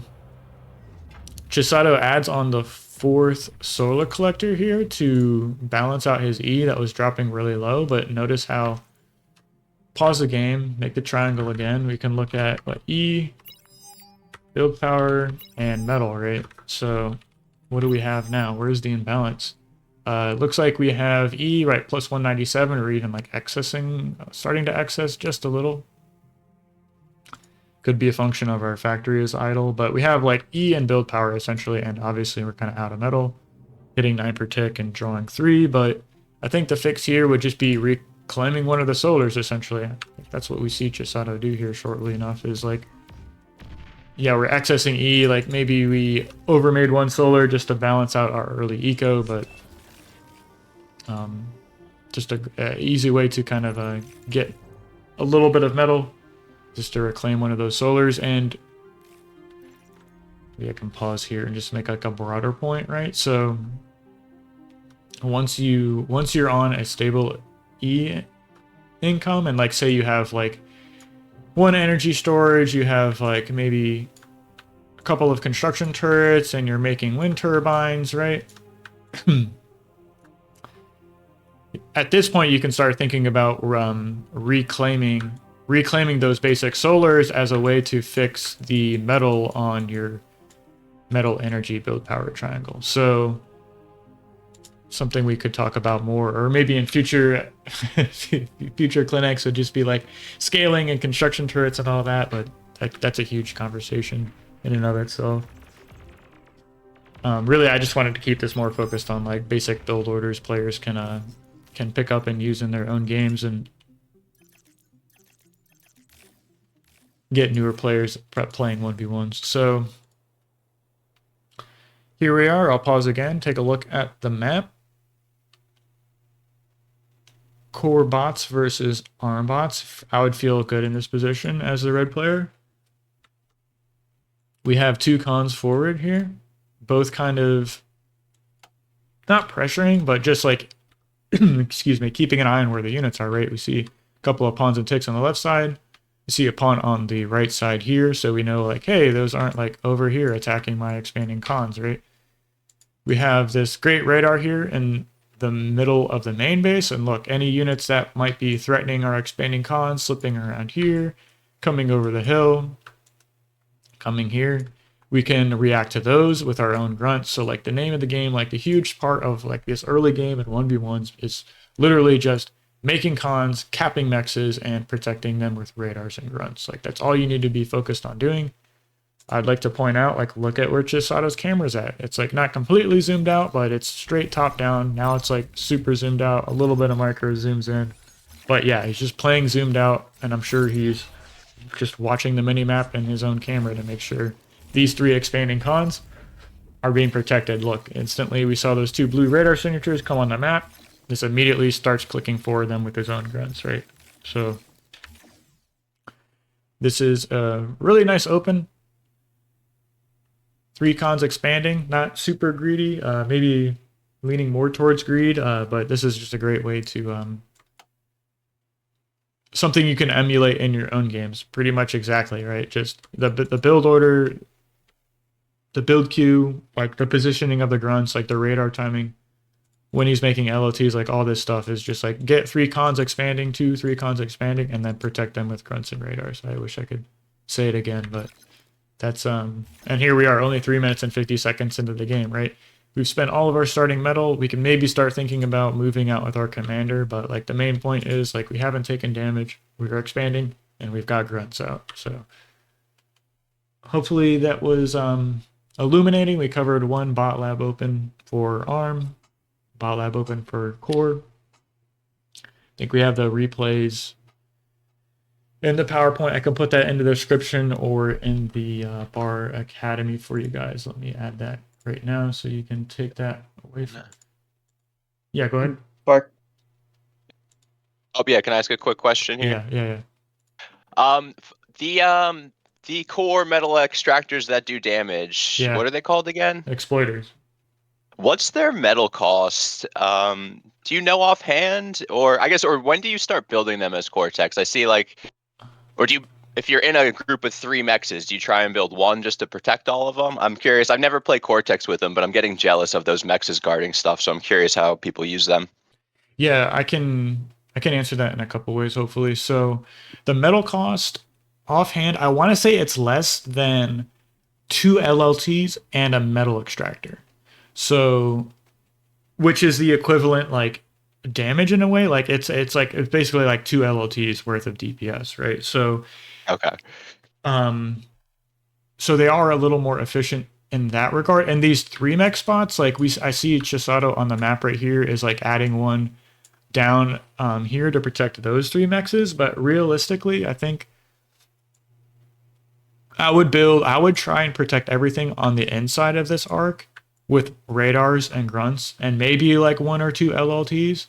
Chisato adds on the 4th solar collector here to balance out his E that was dropping really low. But notice how, pause the game, make the triangle again, we can look at what E, build power, and metal, right? So what do we have now? Where's the imbalance? It looks like we have E, right, plus 197, or even like starting to excess just a little. Could be a function of our factory is idle, but we have like E and build power essentially, and obviously we're kind of out of metal, hitting 9 per tick and drawing 3, but I think the fix here would just be reclaiming one of the solars essentially. I think that's what we see Chisato do here shortly enough, is like, yeah, we're accessing E, like maybe we overmade 1 solar just to balance out our early eco, but just a easy way to kind of get a little bit of metal just to reclaim one of those solars. And maybe I can pause here and just make like a broader point, right? So once you're on a stable E income, and like say you have like 1 energy storage, you have like maybe a couple of construction turrets, and you're making wind turbines, right? At this point, you can start thinking about reclaiming reclaiming those basic solars as a way to fix the metal on your metal energy build power triangle. So something we could talk about more, or maybe in future future clinics would just be like scaling and construction turrets and all that, but that's a huge conversation in and of itself. Really, I just wanted to keep this more focused on like basic build orders players can pick up and use in their own games, and get newer players playing 1v1s. So here we are. I'll pause again, take a look at the map. Core bots versus arm bots. I would feel good in this position as the red player. We have two cons forward here, both kind of not pressuring, but just like, excuse me, keeping an eye on where the units are, right? We see a couple of pawns and ticks on the left side. We see a pawn on the right side here, so we know like, hey, those aren't like over here attacking my expanding cons, right? We have this great radar here in the middle of the main base, and look, any units that might be threatening our expanding cons, slipping around here, coming over the hill, coming here, we can react to those with our own grunts. So like the name of the game, like the huge part of like this early game in 1v1s is literally just making cons, capping mexes, and protecting them with radars and grunts. Like that's all you need to be focused on doing. I'd like to point out, like, look at where Chisato's camera's at. It's like not completely zoomed out, but it's straight top down. Now it's like super zoomed out, a little bit of micro zooms in. But yeah, he's just playing zoomed out, and I'm sure he's just watching the mini map in his own camera to make sure these three expanding cons are being protected. Look, instantly we saw those two blue radar signatures come on the map. This immediately starts clicking for them with his own grunts, right? So this is a really nice open. Three cons expanding, not super greedy, maybe leaning more towards greed, but this is just a great way to something you can emulate in your own games, pretty much exactly, right? Just the build order, the build queue, like the positioning of the grunts, like the radar timing, when he's making LOTs, like all this stuff is just like get three cons expanding, three cons expanding, and then protect them with grunts and radars. I wish I could say it again, but that's and here we are, only 3 minutes and 50 seconds into the game, right? We've spent all of our starting metal. We can maybe start thinking about moving out with our commander, but like the main point is like we haven't taken damage, we're expanding, and we've got grunts out. So hopefully that was illuminating. We covered one bot lab open for ARM, bot lab open for core. I think we have the replays in the PowerPoint. I can put that in the description or in the Bar Academy for you guys. Let me add that right now so you can take that away from. Yeah, go ahead. Bark. Oh yeah, can I ask a quick question here? Yeah. The core metal extractors that do damage. Yeah. What are they called again? Exploiters. What's their metal cost? Do you know offhand, or I guess, or when do you start building them as Cortex? I see like. Or do you, if you're in a group of 3 mexes, do you try and build one just to protect all of them? I'm curious. I've never played Cortex with them, but I'm getting jealous of those mexes guarding stuff. So I'm curious how people use them. Yeah, I can answer that in a couple ways, hopefully. So the metal cost offhand, I want to say it's less than 2 LLTs and a metal extractor. So, which is the equivalent like damage in a way, like it's basically like 2 LLTs worth of DPS, right? So okay, so they are a little more efficient in that regard. And these 3 mech spots, like I see Chisato on the map right here is like adding one down here to protect those 3 mexes, but realistically I think I would try and protect everything on the inside of this arc with radars and grunts and maybe like 1 or 2 LLTs,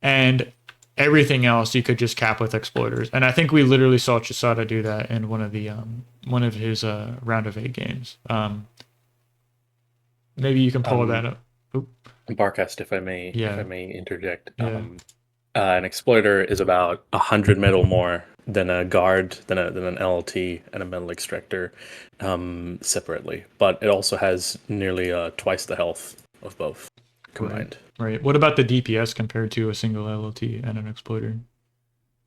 and everything else you could just cap with exploiters. And I think we literally saw Chisato do that in one of his round of 8 games. Maybe you can pull that up. Oop. Barcast, if I may interject. Yeah. An exploiter is about 100 metal more than a guard, than an LLT and a metal extractor separately. But it also has nearly twice the health of both combined. Right. What about the DPS compared to a single LLT and an exploiter?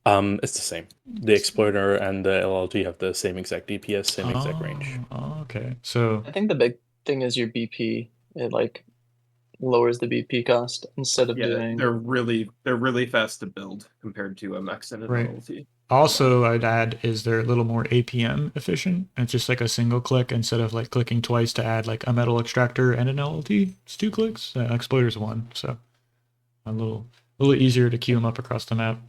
It's the same. The Exploiter and the LLT have the same exact DPS, same exact range. Oh, okay. So I think the big thing is your BP. It like lowers the BP cost instead of Yeah, doing. they're really fast to build compared to MX and an Right. LLT. also, I'd add is they're a little more APM efficient. It's just like a single click instead of like clicking twice to add like a metal extractor and an LLT. It's 2 clicks. Exploiter's 1, so a little easier to queue them up across the map.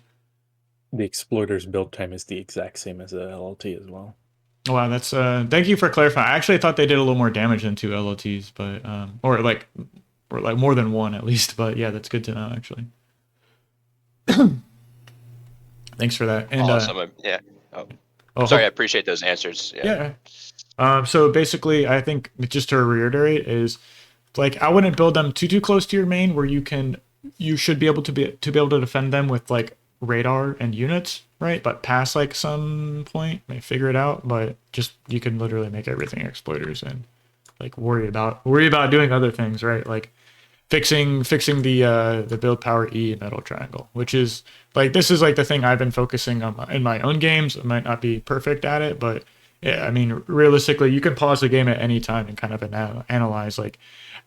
The Exploiter's build time is the exact same as the LLT as well. Wow, that's thank you for clarifying. I actually thought they did a little more damage than 2 LLTs, but or like more than 1 at least. But yeah, that's good to know actually. Thanks for that. And Awesome. Yeah. oh, Sorry, I appreciate those answers. yeah. So basically, I think just to reiterate is like I wouldn't build them too close to your main where you should be able to be able to defend them with like radar and units, right? But past like some point, may figure it out. But just you can literally make everything exploiters and like worry about doing other things, right? Like fixing the build power E metal triangle, which is like this is like the thing I've been focusing on in my own games. I might not be perfect at it, but yeah, I mean realistically, you can pause the game at any time and kind of analyze like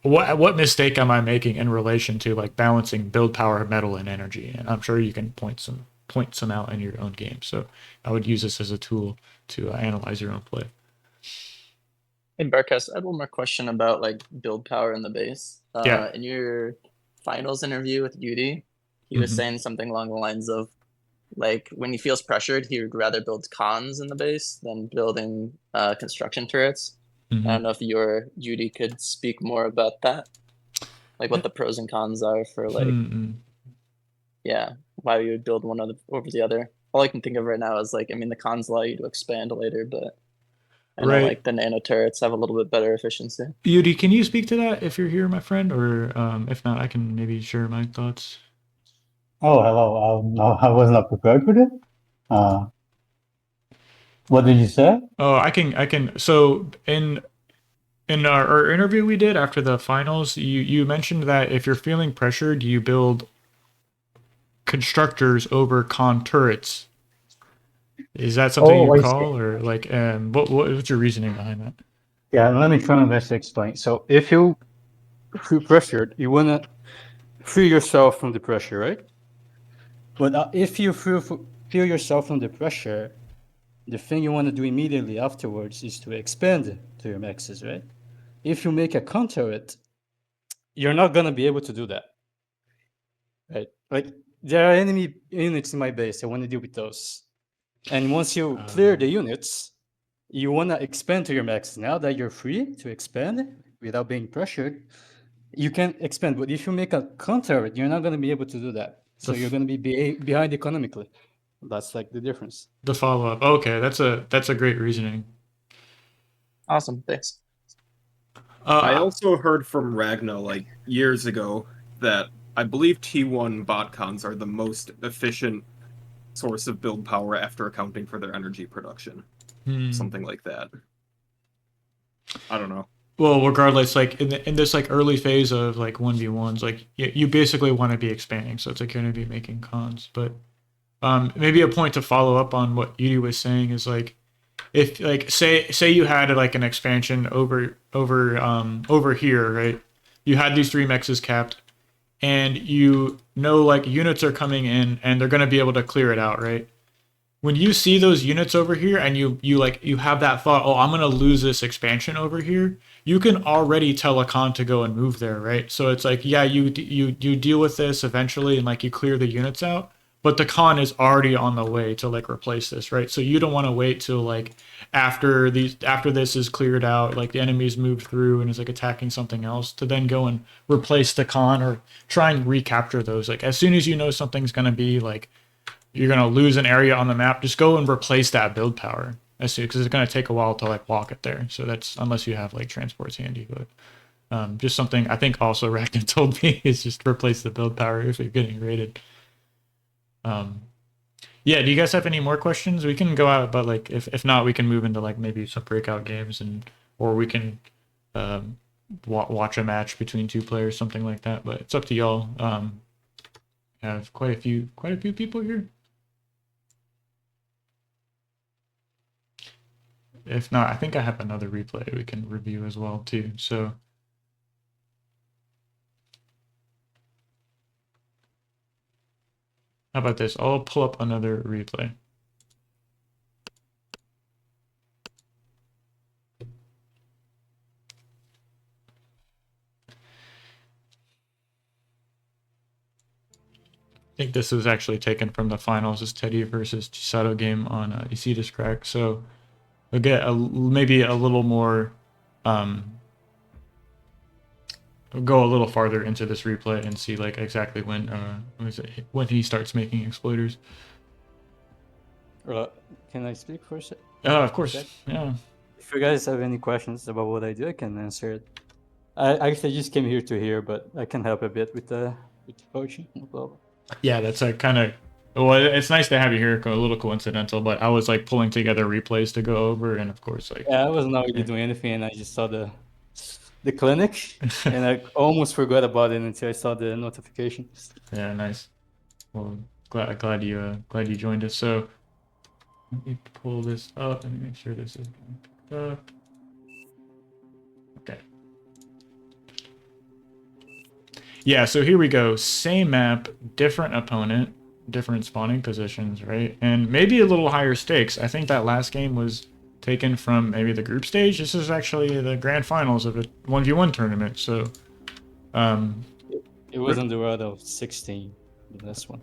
what mistake am I making in relation to like balancing build power, metal, and energy. And I'm sure you can point some out in your own game. So I would use this as a tool to analyze your own play. Hey, Barkas, I had one more question about like build power in the base. Yeah. In your finals interview with Yudi, he was Mhm. saying something along the lines of like when he feels pressured, he would rather build cons in the base than building construction turrets. I Mhm. don't know if your Yudi could speak more about that, like what the pros and cons are for like Mm-mm. yeah, why you would build one over the other. All I can think of right now is like I mean the cons allow you to expand later, but I know Right. like the nano turrets have a little bit better efficiency. Yudi, can you speak to that if you're here, my friend? Or if not, I can maybe share my thoughts. Oh, hello. No, I was not prepared for this. What did you say? Oh, I can. So in our interview we did after the finals, you mentioned that if you're feeling pressured, you build constructors over con turrets. Is that something Oh, you I call, see. or like what's your reasoning behind that? Yeah, let me try my best to explain. So, if you feel pressured, you wanna free yourself from the pressure, right? But if you feel yourself from the pressure, the thing you want to do immediately afterwards is to expand to your maxes, right? If you make a counter it, you're not gonna be able to do that, right? Like there are enemy units in my base. I want to deal with those, and once you clear the units, you want to expand to your max. Now that you're free to expand without being pressured, you can expand. But if you make a counter, you're not going to be able to do that. So you're going to be behind economically. That's like the difference. The follow up. Okay, that's a great reasoning. Awesome, thanks. I also heard from Ragna like years ago that I believe T1 bot cons are the most efficient source of build power after accounting for their energy production. Something like that. I don't know. Well, regardless, like in this like early phase of like 1v1s, like you basically want to be expanding, so it's like you're gonna be making cons. But maybe a point to follow up on what Yudi was saying is like if like say you had like an expansion over here, right? You had these 3 mexes capped, and you know like units are coming in and they're gonna be able to clear it out, right? When you see those units over here and you have that thought, oh, I'm gonna lose this expansion over here, you can already tell a con to go and move there, right? So it's like, yeah, you deal with this eventually and like you clear the units out, but the con is already on the way to like replace this, right? So you don't want to wait till like after this is cleared out, like the enemy's moved through and is like attacking something else to then go and replace the con or try and recapture those. Like as soon as you know something's gonna be like you're gonna lose an area on the map, just go and replace that build power. I see, because it's gonna take a while to like walk it there. So that's unless you have like transports handy. But just something I think also Ragnar told me is just replace the build power if you're getting raided. Yeah. Do you guys have any more questions? We can go out, but like if not, we can move into like maybe some breakout games or we can watch a match between 2 players, something like that. But it's up to y'all. I have quite a few people here. If not, I think I have another replay we can review as well too. So how about this? I'll pull up another replay. I think this was actually taken from the finals, this Teddy versus Chisato game on Isida's Crack. So we'll get maybe a little more, we'll go a little farther into this replay and see like exactly when he starts making exploiters. Can I speak for a sec? Of course, yeah. If you guys have any questions about what I do, I can answer it. I actually just came here to hear, but I can help a bit with the coaching. No problem. Yeah, that's a kind of, well, it's nice to have you here, a little coincidental, but I was like pulling together replays to go over, and of course, like, Yeah, I was not really doing anything, and I just saw the clinic, and I almost forgot about it until I saw the notification. Yeah, nice. Well, glad you joined us. So let me pull this up and make sure this is picked up. Okay. Yeah, so here we go. Same map, different opponent, different spawning positions, right? And maybe a little higher stakes. I think that last game was taken from maybe the group stage. This is actually the grand finals of a 1v1 tournament. So it was on the round of 16, this one.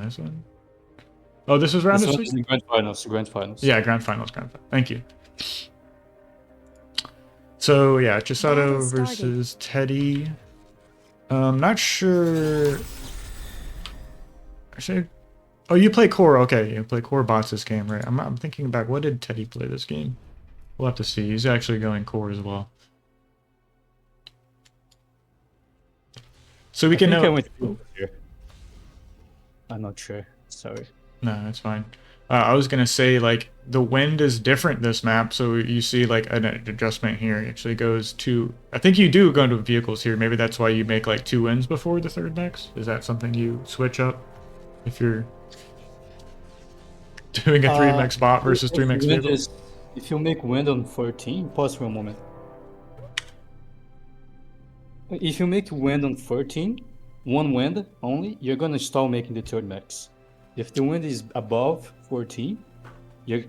This one? Oh, this was round of 16? Grand finals. Yeah, grand finals. Thank you. So yeah, Chisato versus Teddy. Not sure. Actually, oh, you play core. Okay, you play core bots this game, right? I'm thinking back. What did Teddy play this game? We'll have to see. He's actually going core as well. So we can know. I'm not sure. Sorry. No, that's fine. I was gonna say like the wind is different this map, so you see like an adjustment here. It actually goes to. I think you do go to vehicles here. Maybe that's why you make like 2 wins before the 3rd max. Is that something you switch up if you're doing a 3 max bot versus 3 max vehicles? If you make wind on 14, pause for a moment. If you make wind on 14, 1 wind only, you're gonna stall making the 3rd max. If the wind is above 14, you're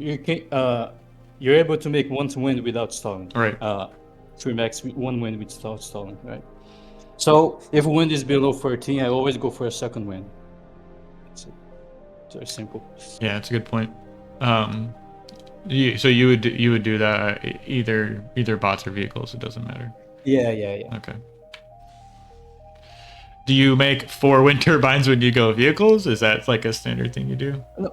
able to make 1 wind without stalling. Right. 3 max 1 wind without stalling. Right. So if wind is below 14, I always go for a 2nd wind. It's very simple. Yeah, that's a good point. So you would do that either bots or vehicles. It doesn't matter. Yeah. Okay. Do you make 4 wind turbines when you go vehicles? Is that like a standard thing you do? No,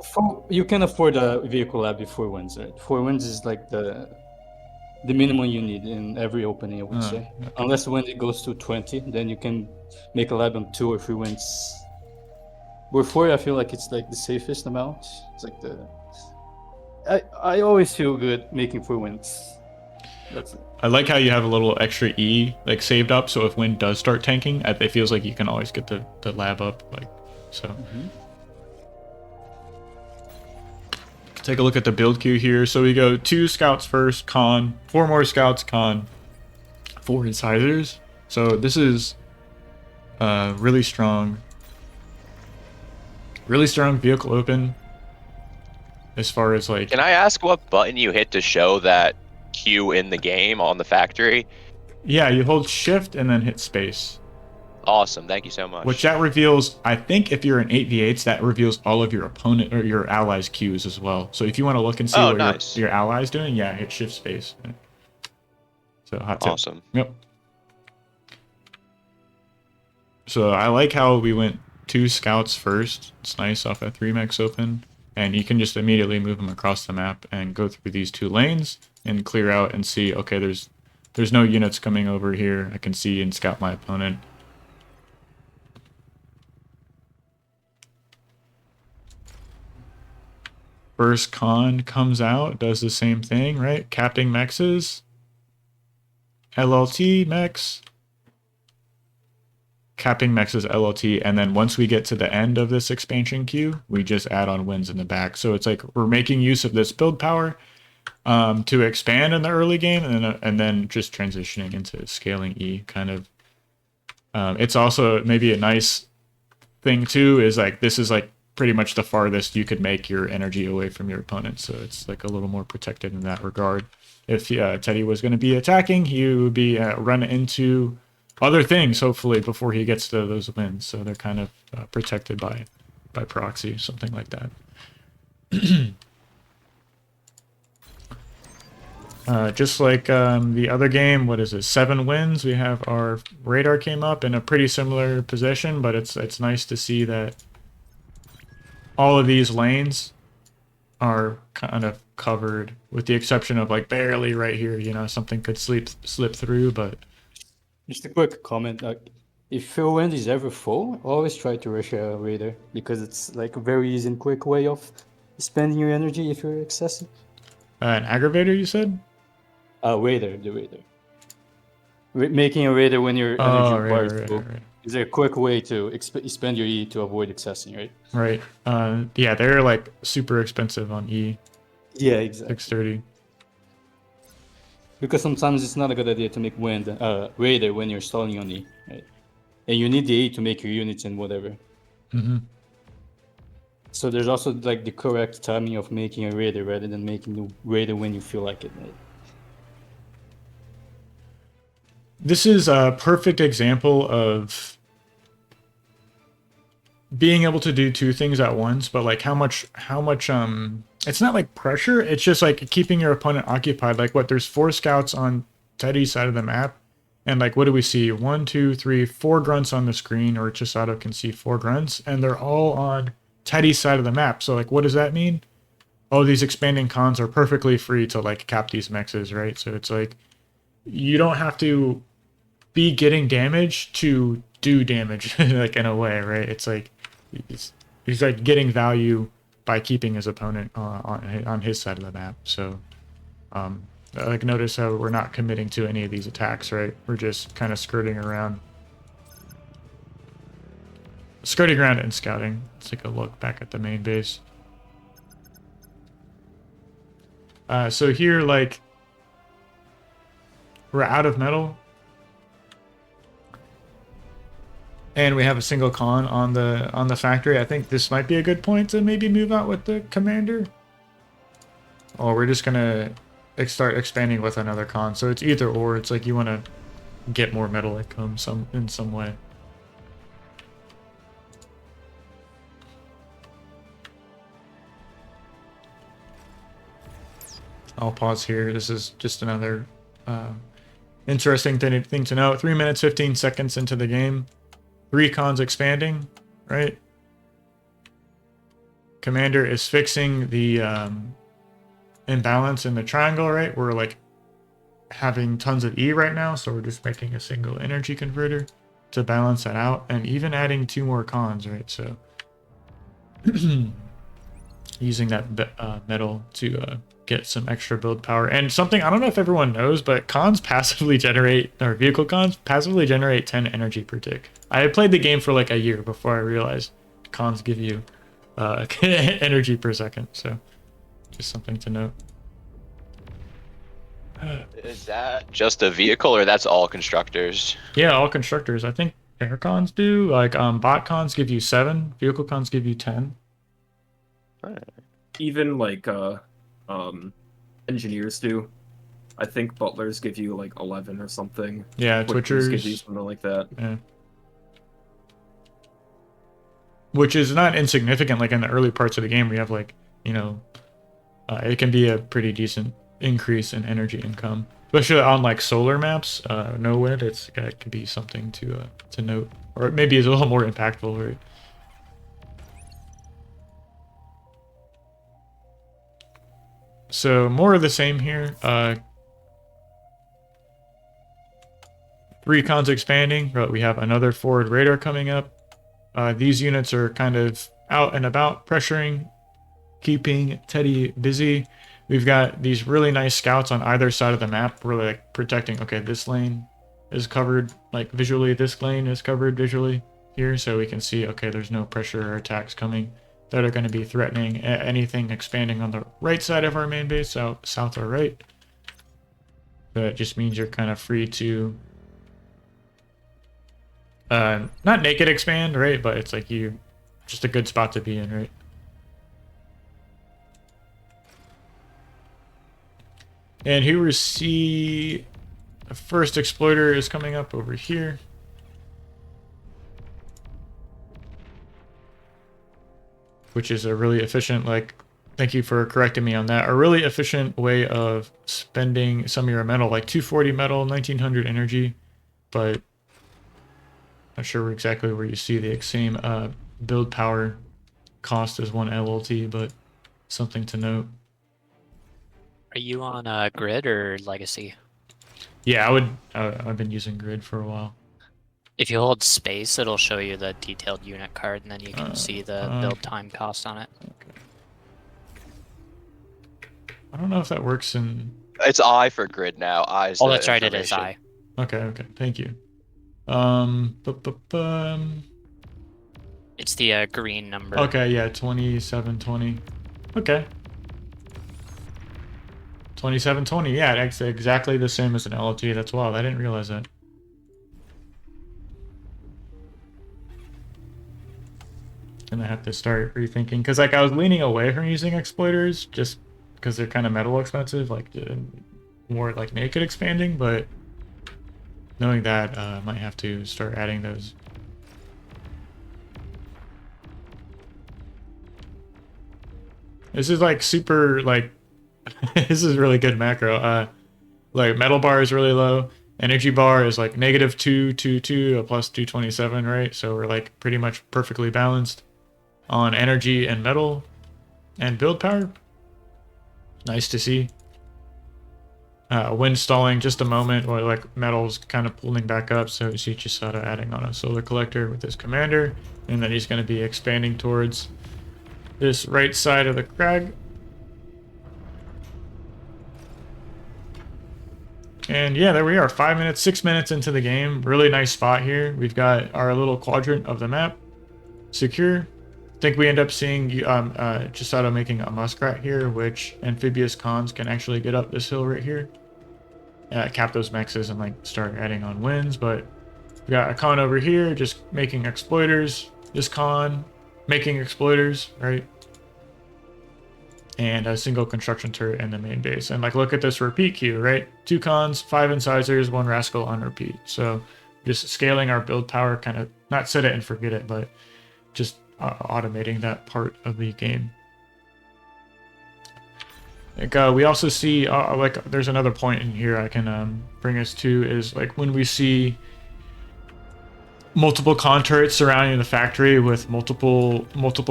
you can afford a vehicle lab with 4 winds, right? 4 winds is like the minimum you need in every opening, I would say. Okay. Unless when it goes to 20, then you can make a lab on 2 or 3 winds. With 4, I feel like it's like the safest amount. It's like I always feel good making 4 winds. That's it. I like how you have a little extra E like saved up, so if wind does start tanking, it feels like you can always get the lab up, like so. Mm-hmm. Take a look at the build queue here. So we go 2 scouts first, con, 4 more scouts, con, 4 incisors. So this is really strong vehicle open. As far as like, can I ask what button you hit to show that queue in the game on the factory? Yeah, you hold shift and then hit space. Awesome, thank you so much. Which that reveals, I think if you're in 8v8s, that reveals all of your opponent or your allies' queues as well. So if you want to look and see what your allies doing, yeah, hit shift space. So hot tip. Awesome. Yep. So I like how we went 2 scouts first. It's nice off that 3 max open. And you can just immediately move them across the map and go through these 2 lanes and clear out and see, okay, there's no units coming over here. I can see and scout my opponent. First con comes out, does the same thing, right? Captain mexes. LLT mex. Capping mexes LLT, and then once we get to the end of this expansion queue, we just add on wins in the back. So it's like we're making use of this build power, to expand in the early game, and then just transitioning into scaling E kind of. It's also maybe a nice thing too is like this is like pretty much the farthest you could make your energy away from your opponent, so it's like a little more protected in that regard. If Teddy was going to be attacking, he would be run into other things hopefully before he gets to those wins, so they're kind of protected by proxy, something like that. Just like the other game, what is it, 7 wins, we have our radar came up in a pretty similar position, but it's nice to see that all of these lanes are kind of covered, with the exception of like barely right here, you know, something could slip through, but... Just a quick comment, like, if your wind is ever full, always try to rush a raider, because it's like a very easy and quick way of spending your energy if you're excessive. An aggravator, you said? Raider, the raider. Making a raider when your energy bar is full is a quick way to spend your E to avoid accessing, right? Right. Yeah, they're like super expensive on E. Yeah, exactly. 630. Because sometimes it's not a good idea to make wind raider when you're stalling on E, right? And you need the E to make your units and whatever. Mm-hmm. So there's also like the correct timing of making a raider rather than making the raider when you feel like it, right? This is a perfect example of being able to do 2 things at once, but like how much it's not like pressure, it's just like keeping your opponent occupied. Like what, there's 4 scouts on Teddy's side of the map, and like what do we see? 1, 2, 3, 4 grunts on the screen, or Chisato can see 4 grunts, and they're all on Teddy's side of the map. So like what does that mean? Oh, these expanding cons are perfectly free to like cap these mexes, right? So it's like you don't have to be getting damage to do damage, like in a way, right? It's like he's like getting value by keeping his opponent on his side of the map. So like notice how we're not committing to any of these attacks, right? We're just kind of skirting around and scouting. Let's take a look back at the main base. So here, like, we're out of metal, and we have a single con on the factory. I think this might be a good point to maybe move out with the commander. Or we're just gonna start expanding with another con. So it's either or. It's like you want to get more metal income in some way. I'll pause here. This is just another interesting thing to note. 3 minutes 15 seconds into the game. 3 cons expanding, right? Commander is fixing the imbalance in the triangle, right? We're like having tons of E right now, so we're just making a single energy converter to balance that out, and even adding 2 more cons, right? So using that metal to get some extra build power. And something I don't know if everyone knows, but cons passively generate, or vehicle cons passively generate 10 energy per tick. I had played the game for like a year before I realized cons give you energy per second, so just something to note. Is that just a vehicle, or that's all constructors? Yeah, all constructors. I think air cons do. Like bot cons give you 7, vehicle cons give you 10. Even like engineers do. I think butlers give you like 11 or something. Yeah, twitchers give you something like that. Yeah. Which is not insignificant. Like in the early parts of the game, we have like, you know, it can be a pretty decent increase in energy income, especially on like solar maps. No wind, it could be something to note, or maybe it's a little more impactful, right? So more of the same here. 3 cons expanding, but we have another forward radar coming up. These units are kind of out and about, pressuring, keeping Teddy busy. We've got these really nice scouts on either side of the map. We're like protecting, okay, this lane is covered like visually, this lane is covered visually here, so we can see, okay, there's no pressure or attacks coming. that are going to be threatening anything expanding on the right side of our main base, south or right. So it just means you're kind of free to not naked expand, right? But it's like just a good spot to be in, right? And here we see the first exploiter is coming up over here. Which is a really efficient, like, thank you for correcting me on that, a really efficient way of spending some of your metal, like 240 metal, 1900 energy, but not sure exactly where you see the same build power cost as one LLT, but something to note. Are you on Grid or Legacy? Yeah, I've been using Grid for a while. If you hold space, it'll show you the detailed unit card, and then you can see the build time cost on it. Okay. I don't know if that works in... It's I for Grid now. I is Oh, the that's right, it is information. I. Okay, thank you. It's the green number. Okay, yeah, 2720. Okay. 2720, yeah, it's exactly the same as an LLT. That's wild. I didn't realize that. And I have to start rethinking, because like I was leaning away from using exploiters just because they're kind of metal expensive, like more like naked expanding, but knowing that I might have to start adding those. This is like super like this is really good macro. Like metal bar is really low. Energy bar is like -222 a +227, right? So we're like pretty much perfectly balanced on energy and metal and build power. Nice to see. Wind stalling just a moment while like metal's kind of pulling back up. So see Chisada adding on a solar collector with his commander, and then he's going to be expanding towards this right side of the crag. And yeah, there we are, 6 minutes into the game. Really nice spot here. We've got our little quadrant of the map secure. I think we end up seeing Chisada making a muskrat here, which amphibious cons can actually get up this hill right here. Cap those mexes and like start adding on wins. But we got a con over here just making exploiters. This con making exploiters, right? And a single construction turret in the main base. And like, look at this repeat queue, right? 2 cons, 5 incisors, 1 rascal on repeat. So just scaling our build power, kind of not set it and forget it, but just automating that part of the game. Like, we also see like there's another point in here I can bring us to, is like when we see multiple con turrets surrounding the factory with multiple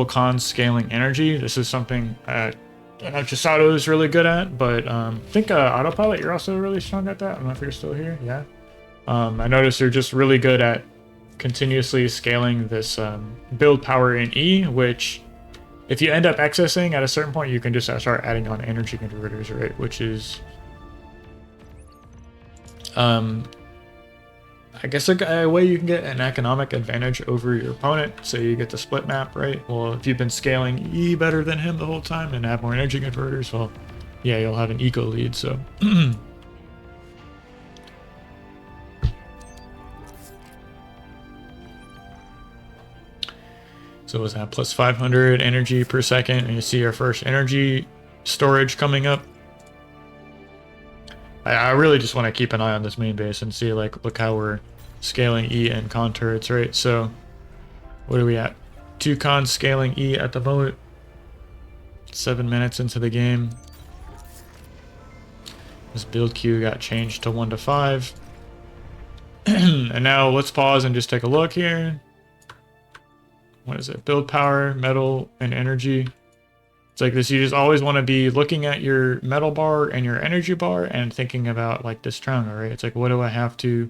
cons scaling energy. This is something Chisada is really good at, but I think Autopilot, you're also really strong at that. I don't know if you're still here. Yeah. I noticed you're just really good at continuously scaling this build power in E, which if you end up accessing at a certain point, you can just start adding on energy converters, right? Which is I guess a way you can get an economic advantage over your opponent. So you get the split map, right? Well, if you've been scaling E better than him the whole time and have more energy converters, well, yeah, you'll have an eco lead. So so was that plus 500 energy per second, and you see our first energy storage coming up. I really just want to keep an eye on this main base and see, like, look how we're scaling E and con turrets, right? So what are we at? 2 cons scaling E at the moment. 7 minutes into the game. This build queue got changed to 1 to 5. And now let's pause and just take a look here. What is it? Build power, metal, and energy. It's like this, you just always want to be looking at your metal bar and your energy bar and thinking about like this triangle, right? It's like, what do I have to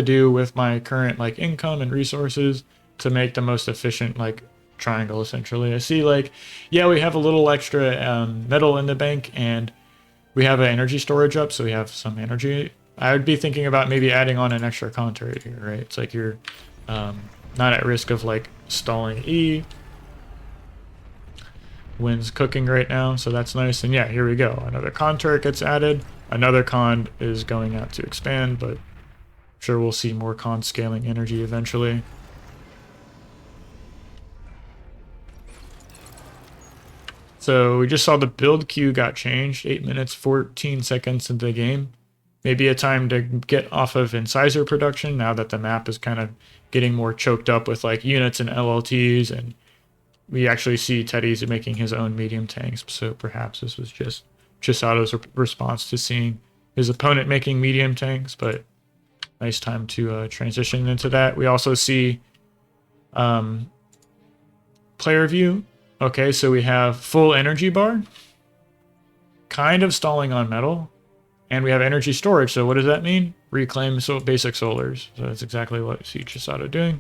do with my current like income and resources to make the most efficient like triangle, essentially. I see like, yeah, we have a little extra metal in the bank and we have an energy storage up, so we have some energy. I would be thinking about maybe adding on an extra con turret here, right? It's like you're not at risk of like stalling E. Wind's cooking right now, so that's nice. And yeah, here we go. Another con turret gets added. Another con is going out to expand, but I'm sure we'll see more con scaling energy eventually. So we just saw the build queue got changed. 8 minutes, 14 seconds into the game. Maybe a time to get off of incisor production now that the map is kind of getting more choked up with like units and LLTs, and we actually see Teddy's making his own medium tanks. So perhaps this was just Chisato's response to seeing his opponent making medium tanks, but nice time to transition into that. We also see player view. Okay, so we have full energy bar, kind of stalling on metal, and we have energy storage. So what does that mean? Reclaim basic solars. So that's exactly what I see Chisato doing.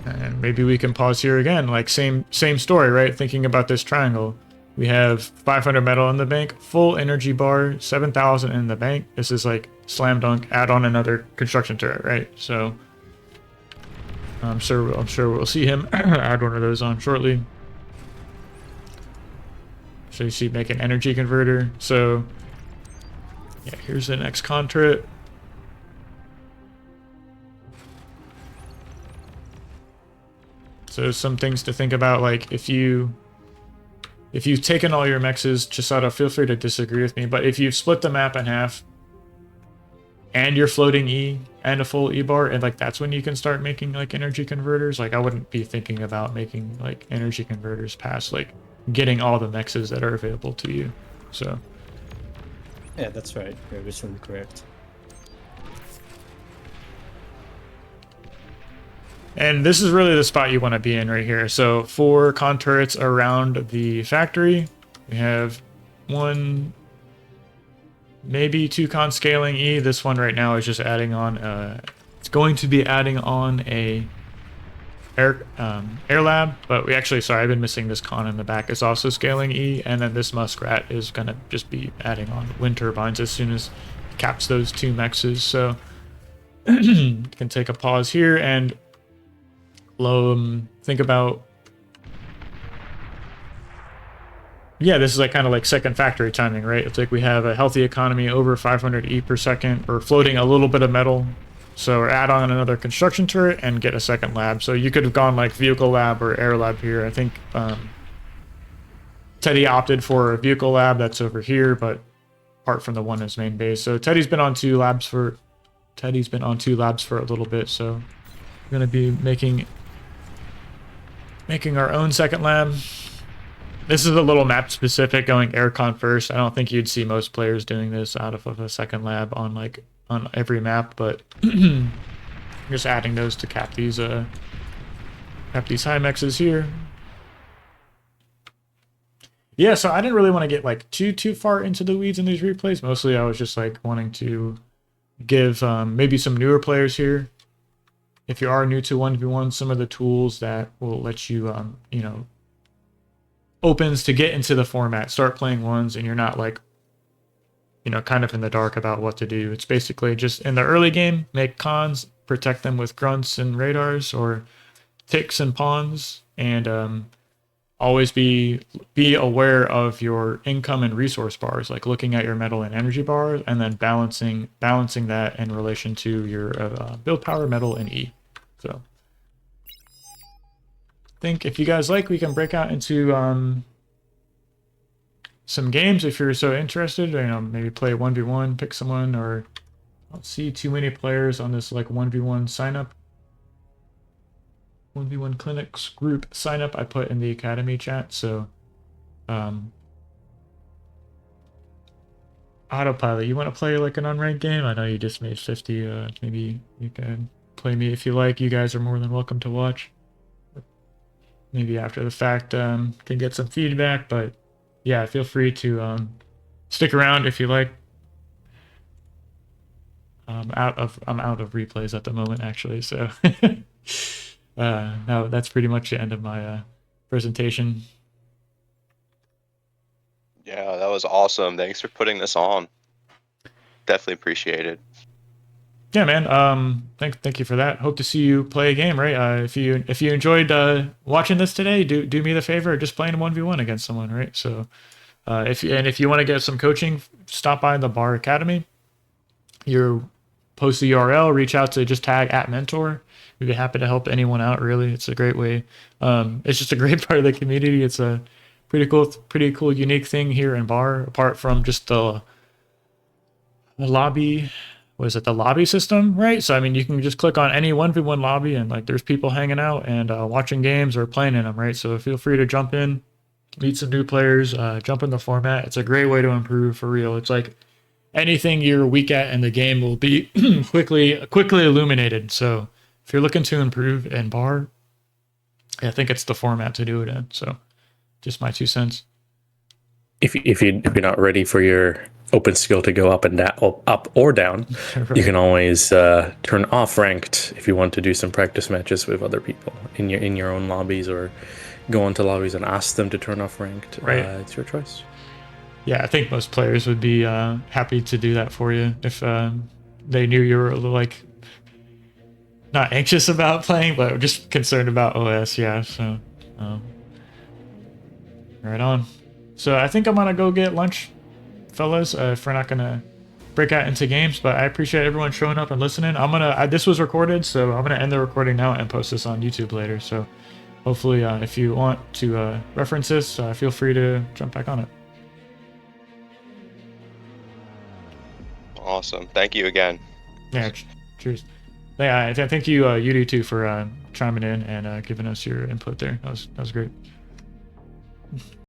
And maybe we can pause here again, like same story, right? Thinking about this triangle. We have 500 metal in the bank, full energy bar, 7,000 in the bank. This is like slam dunk, add on another construction turret, right? So I'm sure we'll see him add one of those on shortly. So you see make an energy converter. So yeah, here's the next con turret. So some things to think about, like if you've taken all your mexes, Chisato, feel free to disagree with me, but if you've split the map in half and you're floating E and a full E bar, and like that's when you can start making like energy converters. Like I wouldn't be thinking about making like energy converters past like getting all the mexes that are available to you. So Yeah, that's right. You're absolutely correct. And this is really the spot you want to be in right here. So 4 con turrets around the factory. We have 1, maybe 2 con scaling E. This one right now is just adding on. It's going to be adding on a air lab, but we actually, sorry, I've been missing this con in the back. It's also scaling E, and then this muskrat is gonna just be adding on wind turbines as soon as it caps those 2 mexes. So can take a pause here and think about, yeah, this is like kind of like second factory timing, right? It's like we have a healthy economy over 500 E per second. We're floating a little bit of metal, so add on another construction turret and get a second lab. So you could have gone like vehicle lab or air lab here. I think Teddy opted for a vehicle lab that's over here, but apart from the one in his main base. So Teddy's been on 2 labs for a little bit. So we're gonna be making our own second lab. This is a little map specific, going aircon first. I don't think you'd see most players doing this out of a second lab on every map, but just adding those to cap these high mexes here. Yeah, so I didn't really want to get like too far into the weeds in these replays. Mostly I was just like wanting to give maybe some newer players here, if you are new to 1v1, some of the tools that will let you, opens to get into the format, start playing ones, and you're not like, kind of in the dark about what to do. It's basically just in the early game, make cons, protect them with grunts and radars or ticks and pawns, and always be aware of your income and resource bars, like looking at your metal and energy bars, and then balancing that in relation to your build power, metal, and E. So I think if you guys like, we can break out into some games if you're so interested. Maybe play 1v1, pick someone, or I don't see too many players on this like 1v1 sign up. 1v1 clinics group sign up I put in the academy chat. So Autopilot, you want to play like an unranked game? I know you just made 50. Maybe you can play me if you like. You guys are more than welcome to watch. Maybe after the fact can get some feedback, but yeah, feel free to stick around if you like. I'm out of replays at the moment, actually, so no, that's pretty much the end of my presentation. Yeah, that was awesome. Thanks for putting this on. Definitely appreciate it. yeah, man. Thank you for that. Hope to see you play a game, right? If you enjoyed watching this today, do me the favor of just playing 1v1 against someone, right? So, if you want to get some coaching, stop by the Bar Academy. You post the URL, reach out to just tag @mentor. We'd be happy to help anyone out. Really, it's a great way. It's just a great part of the community. It's a pretty cool, unique thing here in Bar. Apart from just the lobby, the lobby system, right? So I mean, you can just click on any 1v1 lobby, and like there's people hanging out and watching games or playing in them, right? So feel free to jump in, meet some new players, jump in the format. It's a great way to improve for real. It's like anything you're weak at in the game will be quickly illuminated. So if you're looking to improve in Bar, I think it's the format to do it in. So just my 2 cents. If you're not ready for your open skill to go up and down, up or down, Right. you can always turn off ranked if you want to do some practice matches with other people in your own lobbies, or go into lobbies and ask them to turn off ranked. Right. It's your choice. Yeah, I think most players would be happy to do that for you if they knew you were like not anxious about playing, but just concerned about OS. Yeah, so right on. So I think I'm gonna go get lunch, fellas. If we're not gonna break out into games, but I appreciate everyone showing up and listening. This was recorded, so I'm gonna end the recording now and post this on YouTube later. So hopefully, if you want to reference this, feel free to jump back on it. Awesome. Thank you again. Yeah, cheers. Yeah, thank you, you do too, for chiming in and giving us your input there. That was great.